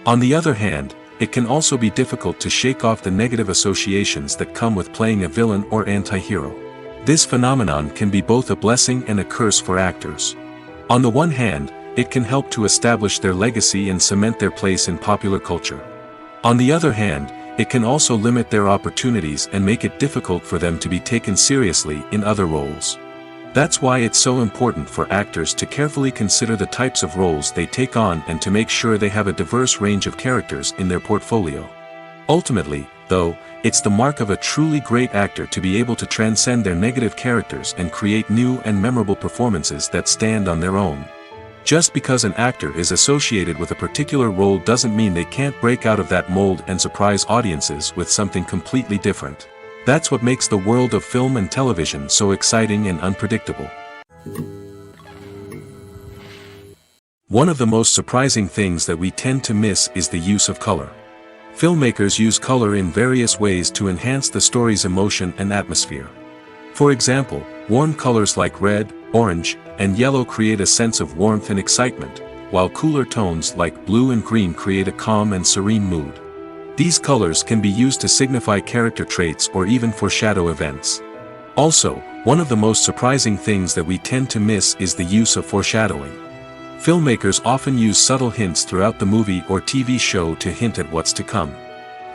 On the other hand, it can also be difficult to shake off the negative associations that come with playing a villain or anti-hero. This phenomenon can be both a blessing and a curse for actors. On the one hand, it can help to establish their legacy and cement their place in popular culture. On the other hand, it can also limit their opportunities and make it difficult for them to be taken seriously in other roles. That's why it's so important for actors to carefully consider the types of roles they take on and to make sure they have a diverse range of characters in their portfolio. Ultimately, though, it's the mark of a truly great actor to be able to transcend their negative characters and create new and memorable performances that stand on their own. Just because an actor is associated with a particular role doesn't mean they can't break out of that mold and surprise audiences with something completely different. That's what makes the world of film and television so exciting and unpredictable. One of the most surprising things that we tend to miss is the use of color. Filmmakers use color in various ways to enhance the story's emotion and atmosphere. For example, warm colors like red, orange, and yellow create a sense of warmth and excitement, while cooler tones like blue and green create a calm and serene mood. These colors can be used to signify character traits or even foreshadow events. Also, one of the most surprising things that we tend to miss is the use of foreshadowing. Filmmakers often use subtle hints throughout the movie or TV show to hint at what's to come.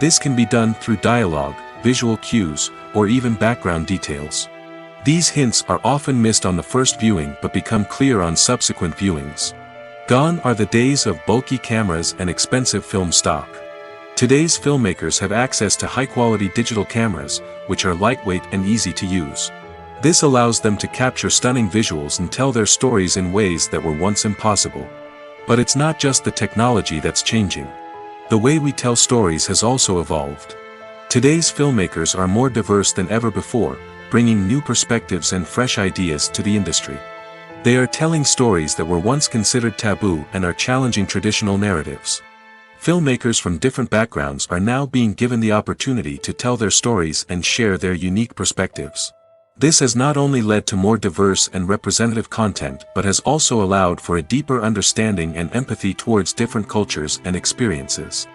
This can be done through dialogue, visual cues, or even background details. These hints are often missed on the first viewing but become clear on subsequent viewings. Gone are the days of bulky cameras and expensive film stock. Today's filmmakers have access to high-quality digital cameras, which are lightweight and easy to use. This allows them to capture stunning visuals and tell their stories in ways that were once impossible. But it's not just the technology that's changing. The way we tell stories has also evolved. Today's filmmakers are more diverse than ever before, bringing new perspectives and fresh ideas to the industry. They are telling stories that were once considered taboo and are challenging traditional narratives. Filmmakers from different backgrounds are now being given the opportunity to tell their stories and share their unique perspectives. This has not only led to more diverse and representative content but has also allowed for a deeper understanding and empathy towards different cultures and experiences.